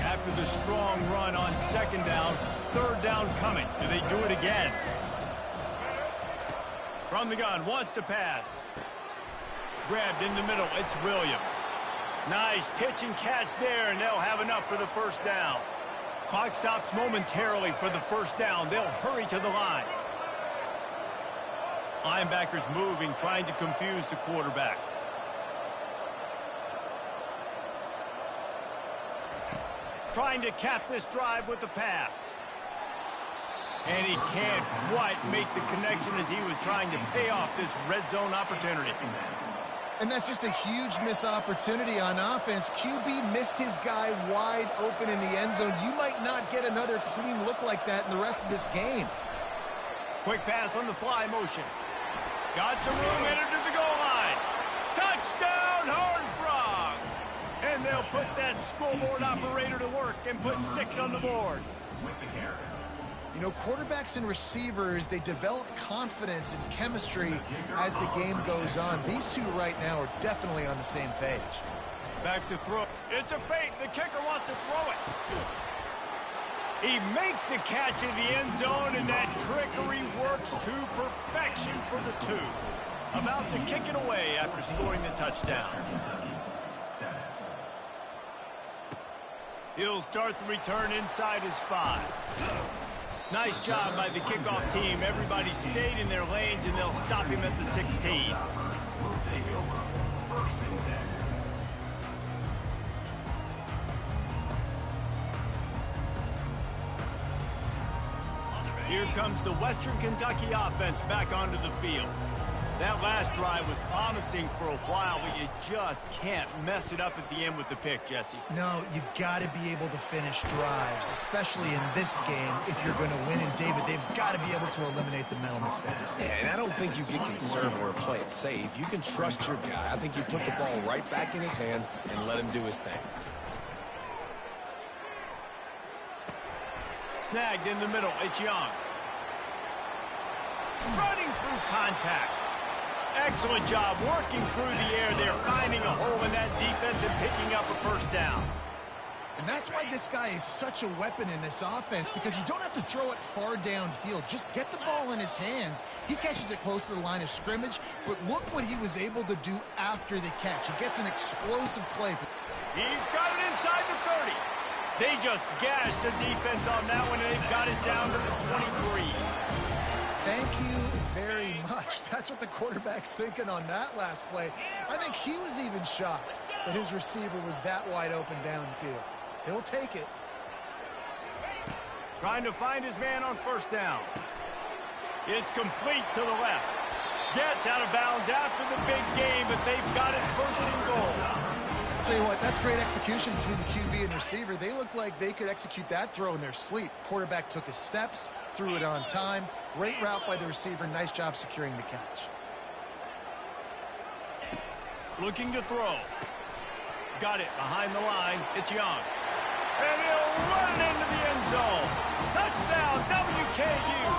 After the strong run on 2nd down, 3rd down coming. Do they do it again? From the gun, wants to pass. Grabbed in the middle, it's Williams. Nice pitch and catch there, and they'll have enough for the 1st down. Clock stops momentarily for the 1st down. They'll hurry to the line. Linebackers moving, trying to confuse the quarterback. Trying to cap this drive with a pass. And he can't quite make the connection as he was trying to pay off this red zone opportunity. And that's just a huge missed opportunity on offense. QB missed his guy wide open in the end zone. You might not get another clean look like that in the rest of this game. Quick pass on the fly motion. Got some room, headed to the goal line. Touchdown, Horned Frogs! And they'll put that scoreboard operator to work and put 6 on the board. With the carry. You know, quarterbacks and receivers, they develop confidence and chemistry as the game goes on. These two right now are definitely on the same page. Back to throw. It's a fake. The kicker wants to throw it. He makes the catch in the end zone, and that trickery works to perfection for the 2. About to kick it away after scoring the touchdown. He'll start the return inside his 5. Nice job by the kickoff team. Everybody stayed in their lanes, and they'll stop him at the 16. We'll take over. 1st and 10. Here comes the Western Kentucky offense back onto the field. That last drive was promising for a while, but you just can't mess it up at the end with the pick, Jesse. No, you got to be able to finish drives, especially in this game if you're going to win. And, David, they've got to be able to eliminate the mental mistakes. Yeah, and I don't think you get conservative or play it safe. You can trust your guy. I think you put the ball right back in his hands and let him do his thing. Snagged in the middle. It's Young. Running through contact. Excellent job working through the air there, finding a hole in that defense and picking up a 1st down. And that's why this guy is such a weapon in this offense, because you don't have to throw it far downfield. Just get the ball in his hands. He catches it close to the line of scrimmage, but look what he was able to do after the catch. He gets an explosive play. He's got it inside the 30. They just gashed the defense on that one, and they've got it down to the 23. Thank you very much. That's what the quarterback's thinking on that last play. I think he was even shocked that his receiver was that wide open downfield. He'll take it. Trying to find his man on 1st down. It's complete to the left. Gets out of bounds after the big game, but they've got it 1st and goal. I'll tell you what, that's great execution between the QB and receiver. They look like they could execute that throw in their sleep. Quarterback took his steps, threw it on time. Great route by the receiver. Nice job securing the catch. Looking to throw. Got it behind the line. It's Young. And he'll run it into the end zone. Touchdown, WKU.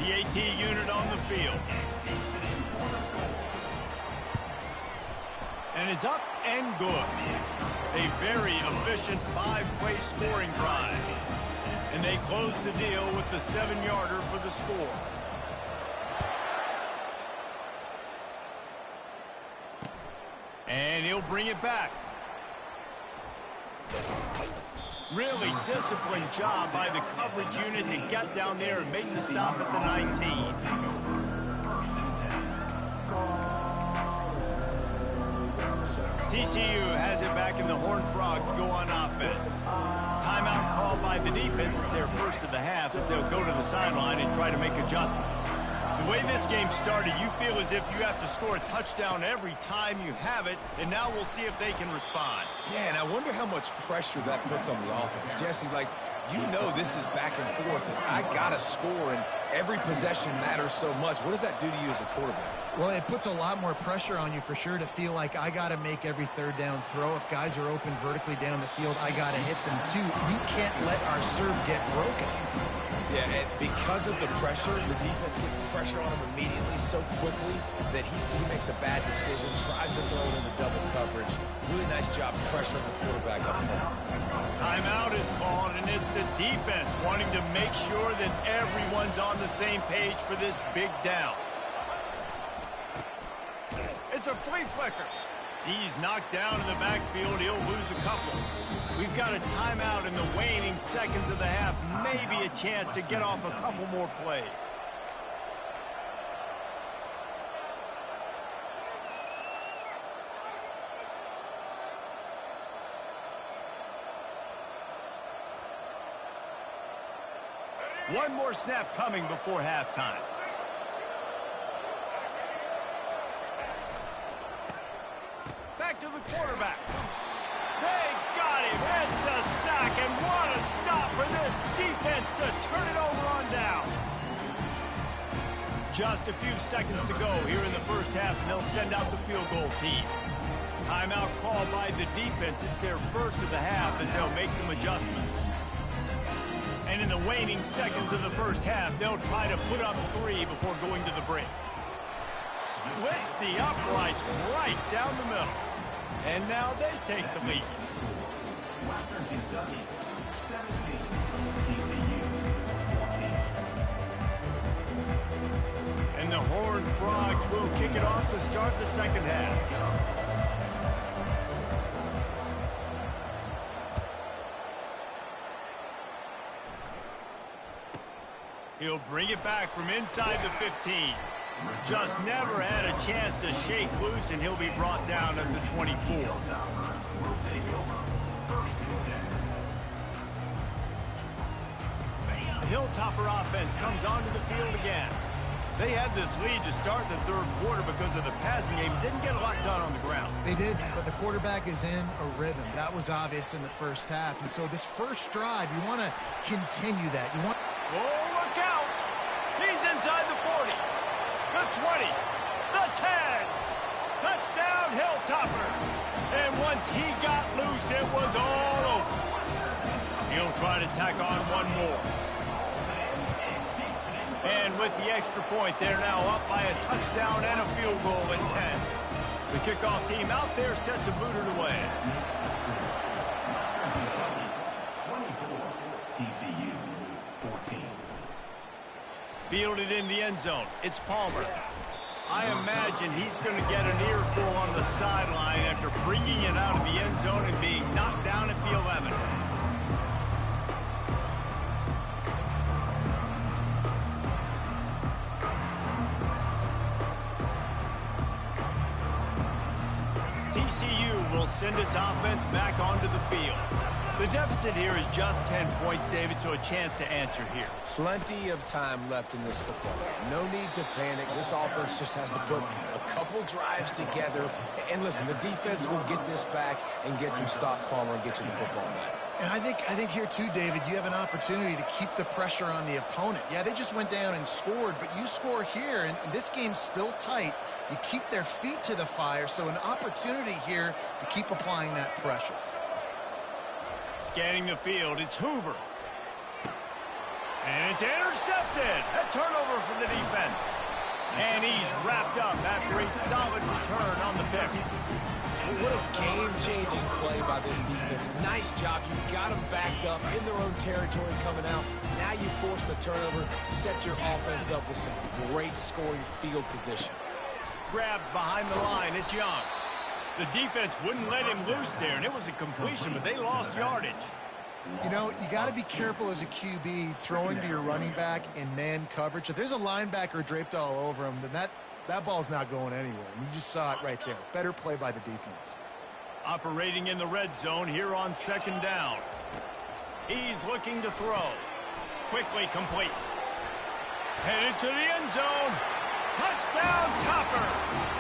The AT unit on the field. And it's up and good. A very efficient 5-play scoring drive. And they close the deal with the 7-yarder for the score. And he'll bring it back. Really disciplined job by the coverage unit to get down there and make the stop at the 19. TCU has it back, and the Horned Frogs go on offense. Timeout called by the defense. It's their 1st of the half as they'll go to the sideline and try to make adjustments. The way this game started, you feel as if you have to score a touchdown every time you have it, and now we'll see if they can respond. Yeah, and I wonder how much pressure that puts on the offense. Jesse, like, you know this is back and forth, and I got to score, and every possession matters so much. What does that do to you as a quarterback? Well, it puts a lot more pressure on you for sure to feel like I got to make every third down throw. If guys are open vertically down the field, I got to hit them too. We can't let our serve get broken. Yeah, and because of the pressure, the defense gets pressure on him immediately so quickly that he makes a bad decision, tries to throw it into double coverage. Really nice job pressuring the quarterback up front. Timeout is called, and it's the defense wanting to make sure that everyone's on the same page for this big down. It's a flea flicker. He's knocked down in the backfield. He'll lose a couple. We've got a timeout in the waning seconds of the half. Maybe a chance to get off a couple more plays. One more snap coming before halftime. Back to the quarterback. They got him. It's a sack, and what a stop for this defense to turn it over on down. Just a few seconds to go here in the first half, and they'll send out the field goal team. Timeout called by the defense. It's their first of the half as they'll make some adjustments. And in the waning seconds of the first half, they'll try to put up 3 before going to the break. Splits the uprights right down the middle. And now they take the lead. Western Kentucky, 17. TCU, 14. And the Horned Frogs will kick it off to start the second half. He'll bring it back from inside the 15. Just never had a chance to shake loose, and he'll be brought down at the 24. The Hilltopper offense comes onto the field again. They had this lead to start the third quarter because of the passing game. Didn't get a lot done on the ground. They did, but the quarterback is in a rhythm. That was obvious in the first half. And so this first drive, you want to continue that. You want. Oh, look out! He's inside the 40, the 20, the 10. Touchdown, Hilltopper. And once he got loose, it was all over. He'll try to tack on one more. And with the extra point, they're now up by a touchdown and a field goal at 10. The kickoff team out there set to boot it away. 24, TCU, 14. Fielded in the end zone. It's Palmer. I imagine he's going to get an earful on the sideline after bringing it out of the end zone and being knocked down at the 11. TCU will send its offense back onto the field. The deficit here is just 10 points, David, so a chance to answer here. Plenty of time left in this football game. No need to panic. This offense just has to put a couple drives together. And listen, the defense will get this back and get some stops, Palmer, and get you the football back. And I think here too, David, you have an opportunity to keep the pressure on the opponent. Yeah, they just went down and scored, but you score here, and this game's still tight. You keep their feet to the fire, so an opportunity here to keep applying that pressure. Scanning the field, it's Hoover. And it's intercepted. A turnover for the defense. And he's wrapped up after a solid return on the pick. What a game-changing play by this defense. Nice job. You got them backed up in their own territory coming out. Now you force the turnover, set your offense up with some great scoring field position. Grabbed behind the line, it's Young. The defense wouldn't let him loose there, and it was a completion, but they lost yardage. You know, you got to be careful as a QB throwing to your running back in man coverage. If there's a linebacker draped all over him, then that ball's not going anywhere. And you just saw it right there. Better play by the defense. Operating in the red zone here on second down. He's looking to throw. Quickly complete. Headed to the end zone. Touchdown, Topper.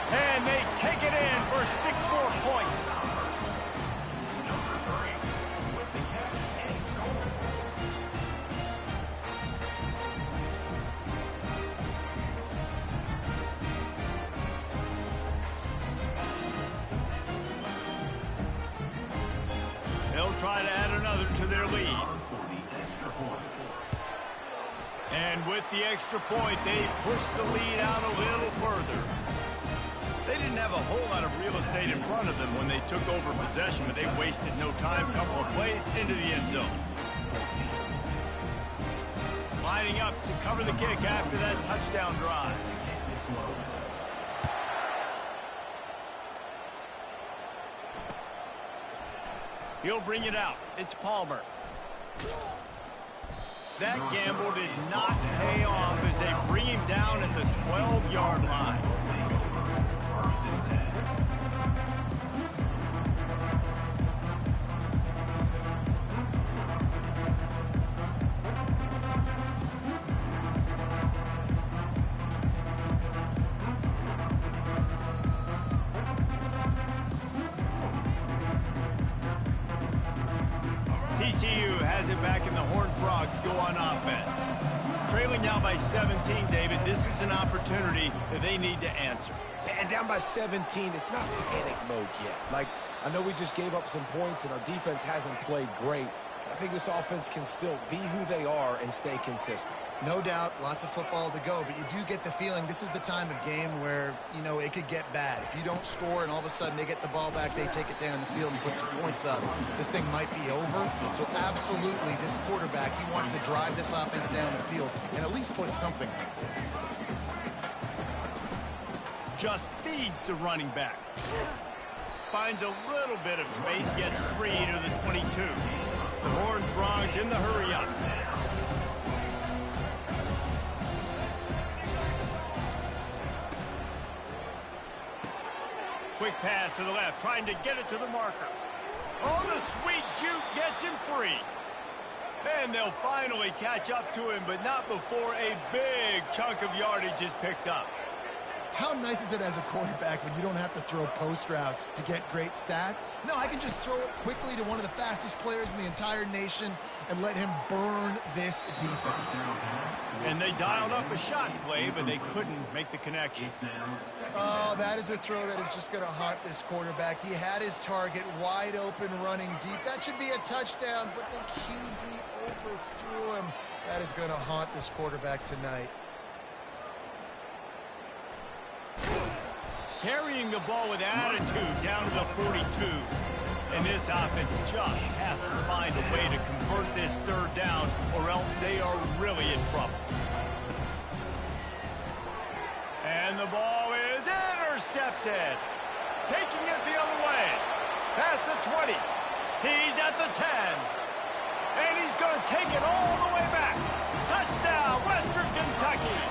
And they take it in for 6 more points. Number 3 with the catch and score. They'll try to add another to their lead. And with the extra point, they push the lead out a little further. They didn't have a whole lot of real estate in front of them when they took over possession, but they wasted no time. Couple of plays into the end zone. Lining up to cover the kick after that touchdown drive. He'll bring it out. It's Palmer. That gamble did not pay off as they bring him down at the 12-yard line. First and 10. TCU has it back, and the Horned Frogs go on offense. Trailing now by 17, David. This is an opportunity that they need to answer. And down by 17, it's not panic mode yet. Like, I know we just gave up some points and our defense hasn't played great. I think this offense can still be who they are and stay consistent. No doubt, lots of football to go, but you do get the feeling this is the time of game where, you know, it could get bad. If you don't score and all of a sudden they get the ball back, they take it down the field and put some points up, this thing might be over. So absolutely, this quarterback, he wants to drive this offense down the field and at least put something. Just feeds the running back. Finds a little bit of space, gets 3 to the 22. The Horned Frogs in the hurry up. Quick pass to the left, trying to get it to the marker. Oh, the sweet juke gets him free. And they'll finally catch up to him, but not before a big chunk of yardage is picked up. How nice is it as a quarterback when you don't have to throw post routes to get great stats? No, I can just throw it quickly to one of the fastest players in the entire nation and let him burn this defense. And they dialed up a shot play, but they couldn't make the connection. Oh, that is a throw that is just going to haunt this quarterback. He had his target wide open running deep. That should be a touchdown, but the QB overthrew him. That is going to haunt this quarterback tonight. Carrying the ball with attitude down to the 42. And this offense just has to find a way to convert this third down, or else they are really in trouble. And the ball is intercepted. Taking it the other way. Past the 20. He's at the 10. And he's going to take it all the way back. Touchdown, Western Kentucky.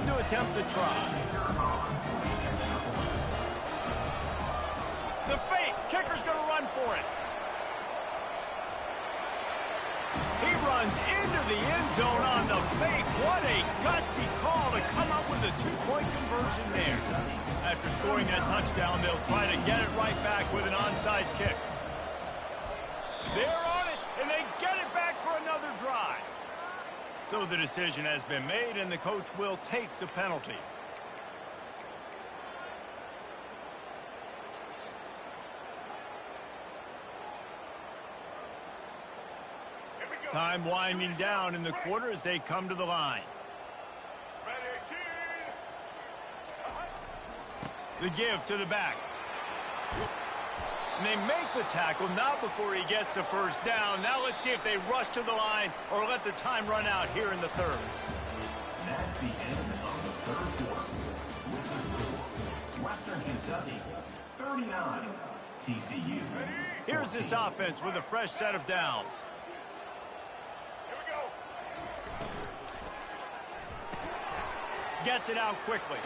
To attempt the try. The fake. Kicker's going to run for it. He runs into the end zone on the fake. What a gutsy call to come up with a two-point conversion there. After scoring that touchdown, they'll try to get it right back with an onside kick. They're on it, and they get it back for another drive. So the decision has been made, and the coach will take the penalty. Time winding down in the quarter as they come to the line. The give to the back. And they make the tackle, not before he gets the first down. Now let's see if they rush to the line or let the time run out here in the third. That's the end of the third quarter. With the score, Western Kentucky 39, TCU. Here's this offense with a fresh set of downs. Gets it out quickly.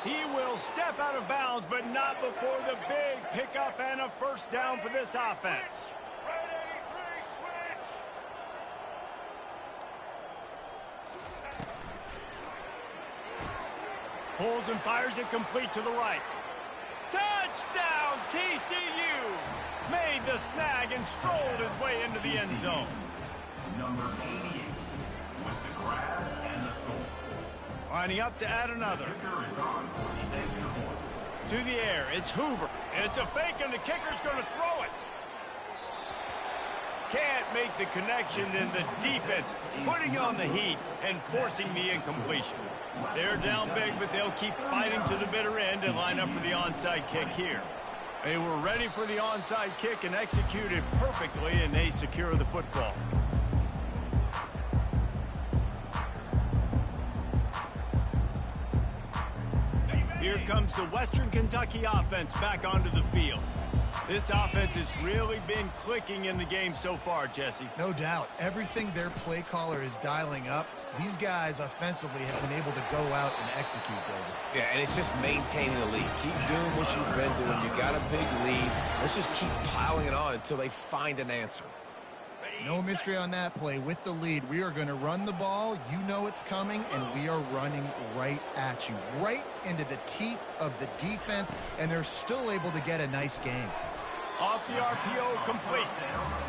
He will step out of bounds, but not before the big pickup and a first down for this offense. Pulls and fires it complete to the right. Touchdown, TCU! Made the snag and strolled his way into the end zone. Number 88 with the grab and the score. Lining up to add another. Kicker is on for the extra point. To the air, it's Hoover. It's a fake, and the kicker's going to throw it. Can't make the connection, and the defense putting on the heat and forcing the incompletion. They're down big, but they'll keep fighting to the bitter end and line up for the onside kick here. They were ready for the onside kick and executed perfectly, and they secure the football. Here comes the Western Kentucky offense back onto the field. This offense has really been clicking in the game so far, Jesse. No doubt. Everything their play caller is dialing up, these guys offensively have been able to go out and execute, David. Yeah, and it's just maintaining the lead. Keep doing what you've been doing. You got a big lead. Let's just keep piling it on until they find an answer. No mystery on that play. With the lead, we are going to run the ball. You know it's coming, and we are running right at you, right into the teeth of the defense, and they're still able to get a nice game. Off the RPO complete.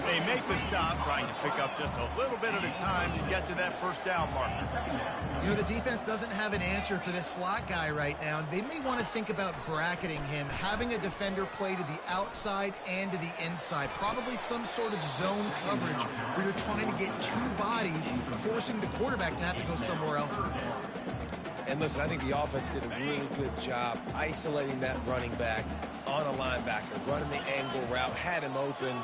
They make the stop, trying to pick up just a little bit at a time to get to that first down mark. You know, the defense doesn't have an answer for this slot guy right now. They may want to think about bracketing him, having a defender play to the outside and to the inside. Probably some sort of zone coverage where you're trying to get two bodies, forcing the quarterback to have to go somewhere else with the ball. And listen, I think the offense did a really good job isolating that running back on a linebacker, running the angle route, had him open.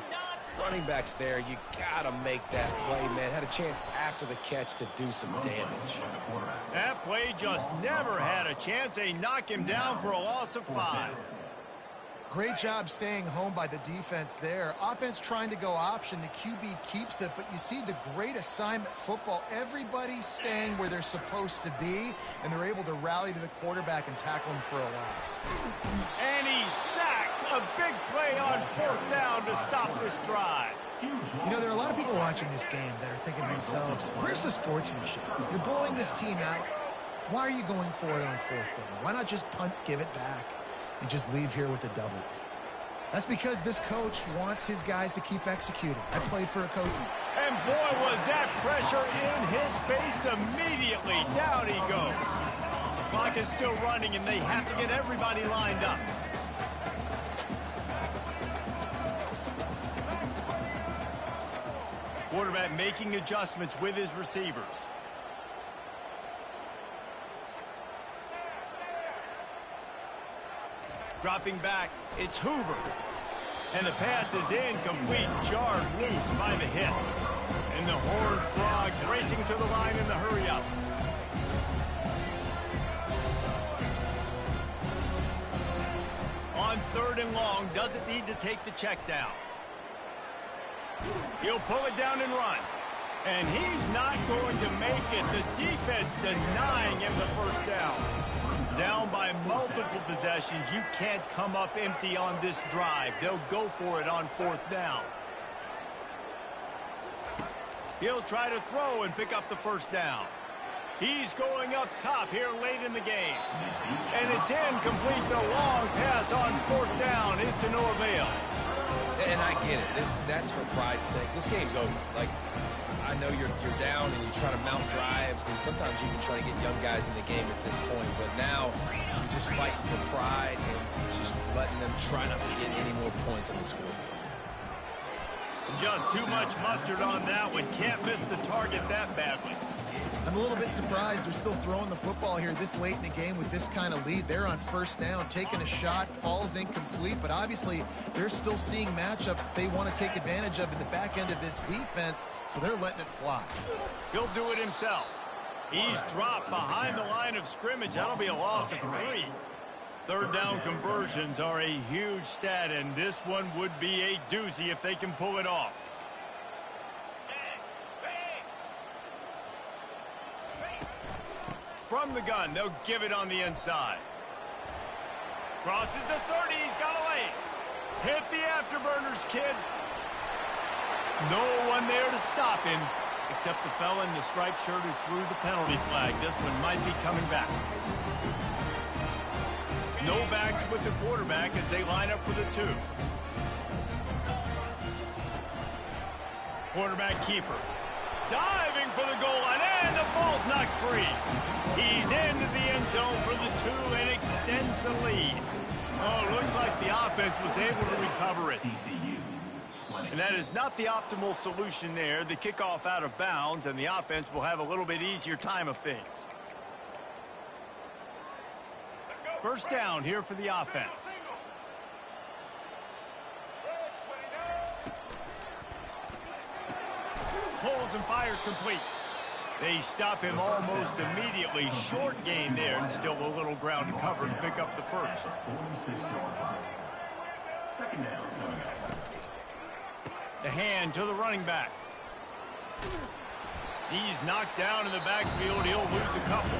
Running back's there. You got to make that play, man. Had a chance after the catch to do some damage. That play just never had a chance. They knock him down for a loss of 5. Great job staying home by the defense there. Offense trying to go option. The QB keeps it, but you see the great assignment football. Everybody's staying where they're supposed to be, and they're able to rally to the quarterback and tackle him for a loss. And he's sacked. A big play on 4th down to stop this drive. You know, there are a lot of people watching this game that are thinking to themselves, where's the sportsmanship? You're blowing this team out. Why are you going for it on 4th down? Why not just punt, give it back, and just leave here with a W? That's because this coach wants his guys to keep executing. I played for a coach. And boy, was that pressure in his face immediately. Down he goes. The clock is still running, and they have to get everybody lined up. Quarterback making adjustments with his receivers. Dropping back, it's Hoover. And the pass is incomplete, jarred loose by the hit. And the Horned Frogs racing to the line in the hurry-up. On 3rd and long, doesn't need to take the check down. He'll pull it down and run. And he's not going to make it. The defense denying him the first down. Down by multiple possessions. You can't come up empty on this drive. They'll go for it on 4th down. He'll try to throw and pick up the first down. He's going up top here late in the game. And it's incomplete. The long pass on 4th down is to no avail. And I get it. That's for pride's sake. This game's over. Like, I know you're down and you try to mount drives, and sometimes you can try to get young guys in the game at this point. But now you're just fighting for pride and just letting them try not to get any more points on the scoreboard. Just too much mustard on that one. Can't miss the target that badly. I'm a little bit surprised they're still throwing the football here this late in the game with this kind of lead. They're on 1st down, taking a shot, falls incomplete, but obviously they're still seeing matchups that they want to take advantage of in the back end of this defense, so they're letting it fly. He'll do it himself. He's dropped behind the line of scrimmage. That'll be a loss of 3. 3rd down conversions are a huge stat, and this one would be a doozy if they can pull it off. from the gun. They'll give it on the inside. Crosses the 30. He's got a lane. Hit the afterburners, kid. No one there to stop him, except the fella in the striped shirt who threw the penalty flag. This one might be coming back. No backs with the quarterback as they line up for the 2. Quarterback keeper. Diving for the goal line, and the ball's knocked free. He's into the end zone for the 2 and extends the lead. Oh, looks like the offense was able to recover it. And that is not the optimal solution there. The kickoff out of bounds, and the offense will have a little bit easier time of things. First down here for the offense. Pulls and fires complete. They stop him almost immediately. Short gain there, and still a little ground to cover to pick up the first. 46-yard line. Second down. The hand to the running back. He's knocked down in the backfield. He'll lose a couple.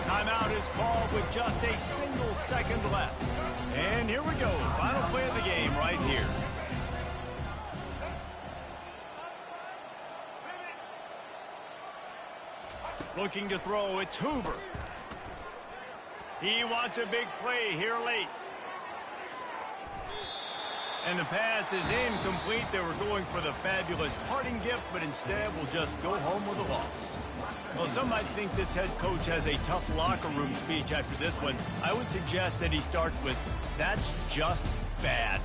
Timeout is called with just a single second left. And here we go. Final play of the game right here. Looking to throw, it's Hoover. He wants a big play here late. And the pass is incomplete. They were going for the fabulous parting gift, but instead will just go home with a loss. Well, some might think this head coach has a tough locker room speech after this one. I would suggest that he starts with, "That's just bad."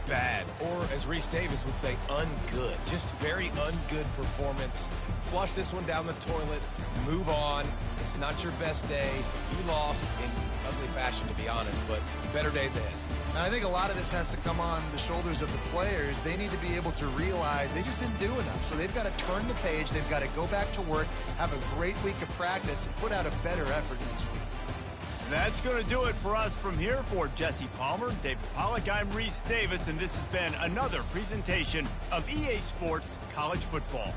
Bad, or as Reese Davis would say, ungood. Just very ungood performance. Flush this one down the toilet, move on. It's not your best day. You lost in ugly fashion, to be honest, but better days ahead. And I think a lot of this has to come on the shoulders of the players. They need to be able to realize they just didn't do enough. So they've got to turn the page. They've got to go back to work, have a great week of practice, and put out a better effort next week. That's going to do it for us from here. For Jesse Palmer, David Pollack, I'm Reese Davis, and this has been another presentation of EA Sports College Football.